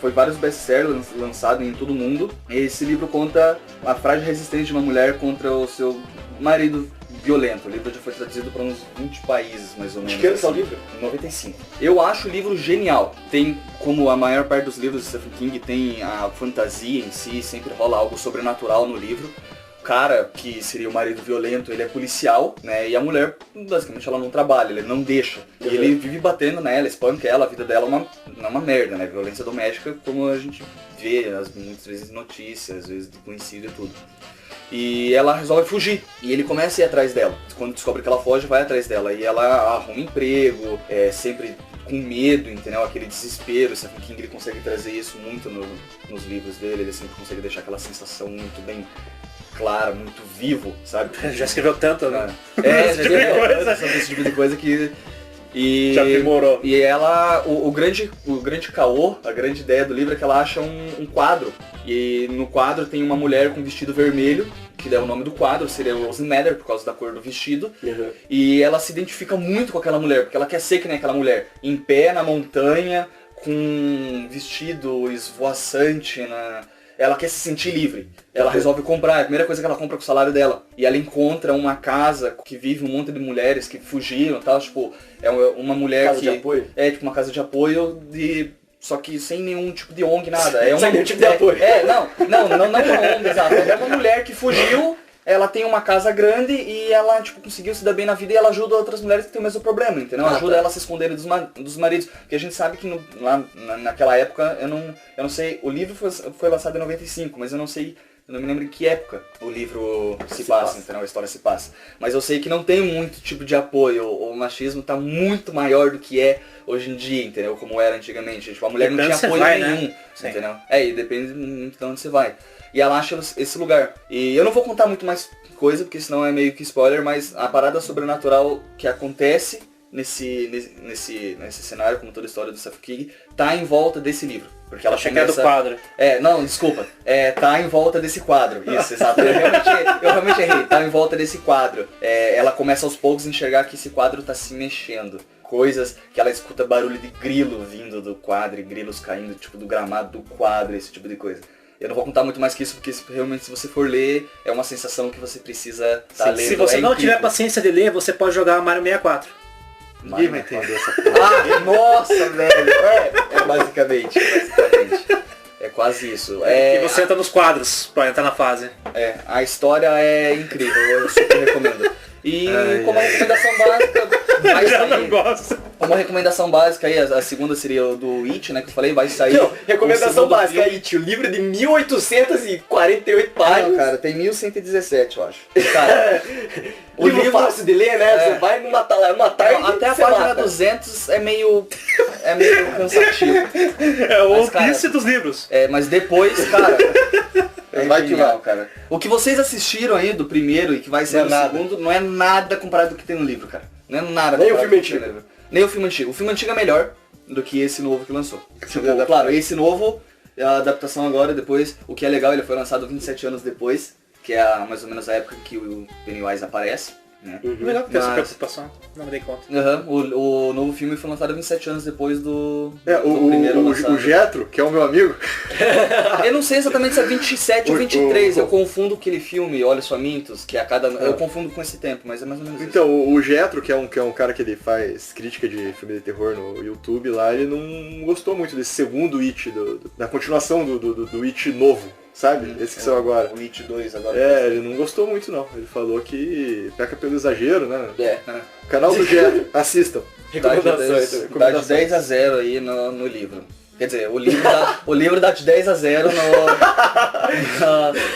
Foi vários best-sellers lançados em todo o mundo. Esse livro conta a frágil resistência de uma mulher contra o seu marido violento. O livro já foi traduzido para uns 20 países, mais ou menos. De que ano é o livro? 95. Eu acho o livro genial. Tem, como a maior parte dos livros de Stephen King, tem a fantasia em si, sempre rola algo sobrenatural no livro. O cara, que seria o marido violento, ele é policial, né? E a mulher, basicamente, ela não trabalha, ele não deixa. E ele vive batendo nela, espanca ela, a vida dela é uma merda, né? Violência doméstica, como a gente vê, muitas vezes notícias, às vezes de conhecido e tudo. E ela resolve fugir, e ele começa a ir atrás dela. Quando descobre que ela foge, vai atrás dela. E ela arruma emprego, sempre com medo, entendeu? Aquele desespero. O Stephen King, ele consegue trazer isso muito nos livros dele, ele sempre consegue deixar aquela sensação muito bem clara, muito vivo, sabe? Já escreveu tanto, né? Já escreveu tanto sobre esse tipo de coisa que... Já aprimorou. E ela, o grande caô, a grande ideia do livro é que ela acha um quadro. E no quadro tem uma mulher com vestido vermelho, que é o nome do quadro, seria Rose Matter, por causa da cor do vestido. Uhum. E ela se identifica muito com aquela mulher, porque ela quer ser que nem aquela mulher. Em pé, na montanha, com um vestido esvoaçante, ela quer se sentir livre. Ela resolve comprar, é a primeira coisa que ela compra com o salário dela. E ela encontra uma casa que vive um monte de mulheres que fugiram e tal, tipo, é uma mulher casa de apoio? É, tipo uma casa de apoio só que sem nenhum tipo de ONG, nada. Sem nenhum tipo de apoio. Não uma ONG, exato. É uma mulher que fugiu, ela tem uma casa grande e ela, tipo, conseguiu se dar bem na vida e ela ajuda outras mulheres que têm o mesmo problema, entendeu? Ajuda ela a se esconderem dos maridos. Porque a gente sabe que lá naquela época, eu não sei, o livro foi lançado em 95, mas eu não me lembro em que época o livro se passa, entendeu? A história se passa. Mas eu sei que não tem muito tipo de apoio, o machismo tá muito maior do que é hoje em dia, entendeu? Como era antigamente. Tipo, a mulher não tinha apoio nenhum, né? Entendeu? E depende muito de onde você vai. E ela acha esse lugar. E eu não vou contar muito mais coisa, porque senão é meio que spoiler, mas a parada sobrenatural que acontece nesse cenário, como toda a história do Stephen King, tá em volta desse livro. Porque ela começa... do quadro. Não, desculpa. Tá em volta desse quadro. Isso, exato. Eu realmente errei. Tá em volta desse quadro. Ela começa aos poucos a enxergar que esse quadro tá se mexendo. Coisas que ela escuta barulho de grilo vindo do quadro, e grilos caindo tipo do gramado do quadro, esse tipo de coisa. Eu não vou contar muito mais que isso, porque realmente se você for ler, é uma sensação que você precisa estar lendo. Se você não tiver paciência de ler, você pode jogar Mario 64. Ninguém vai entender essa porra. Nossa, velho. Basicamente. É quase isso. E você entra nos quadros pra entrar na fase. A história é incrível, eu super recomendo. E como uma recomendação básica, vai Já sair. não gosto. Uma recomendação básica aí, a segunda seria o do It, né, que eu falei, vai sair. Não, recomendação básica, It, o livro de 1848 páginas. Não, cara, tem 1117, eu acho. Cara, o livro fácil de ler, né? Você vai numa tarde. Não, até a página 200 é meio cansativo. É o One Piece dos livros. Mas depois, cara, vai genial, cara. O que vocês assistiram aí do primeiro e que vai ser no segundo, não é nada comparado com o que tem no livro, cara. Não é nada. Nem o filme antigo. Nem o filme antigo. O filme antigo é melhor do que esse novo que lançou. Tipo, claro, esse novo, a adaptação agora, depois, o que é legal, ele foi lançado 27 anos depois, que é mais ou menos a época que o Pennywise aparece. Né? Legal ter essa preocupação, não me dei conta. O novo filme foi lançado 27 anos depois do primeiro lançado. O Jetro, que é o meu amigo. Eu não sei exatamente se é 27 ou 23, eu confundo aquele filme, Olhos Famintos, que a cada... Eu confundo com esse tempo, mas é mais ou menos então, isso. O Jetro, que é um cara que ele faz crítica de filme de terror no YouTube lá, ele não gostou muito desse segundo It, da continuação do It novo. Sabe? Esse que saiu agora. O It 2 agora. Ele não gostou muito não. Ele falou que peca pelo exagero, né? Canal do Jetro, assistam. Recomendações. Dá de 10 a 0 aí no livro. Quer dizer, o livro dá de 10 a 0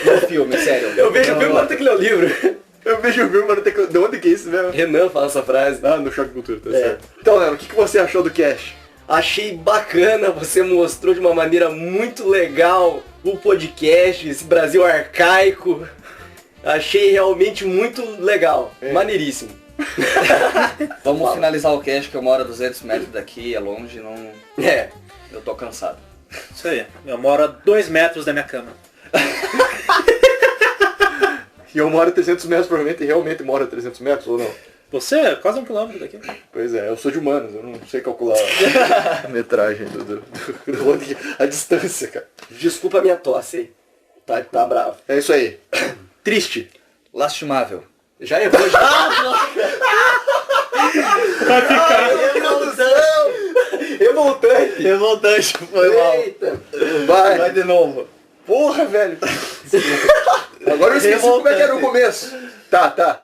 no filme, sério. Eu vejo o filme, mas tem que ler o livro. Eu vejo o filme, mas não tem que... De onde que é isso mesmo? Renan fala essa frase. No Choque de Cultura, tá certo. Então, Léo, o que você achou do cast? Achei bacana, você mostrou de uma maneira muito legal o podcast, esse Brasil arcaico. Achei realmente muito legal, maneiríssimo. Vamos finalizar o cast, que eu moro a 200 metros daqui, é longe, não... Eu tô cansado. Isso aí, eu moro a 2 metros da minha cama. E eu moro a 300 metros, provavelmente realmente moro a 300 metros, ou não? Você é quase 1 quilômetro daqui. Pois é, eu sou de humanos, eu não sei calcular a metragem a distância, cara. Desculpa a minha tosse, tá bravo. É isso aí. Triste. Lastimável. Já errou, já. Vai ficar. Revoltante, foi mal. Vai de novo. Porra, velho. Agora eu esqueci como é que era o começo. Tá.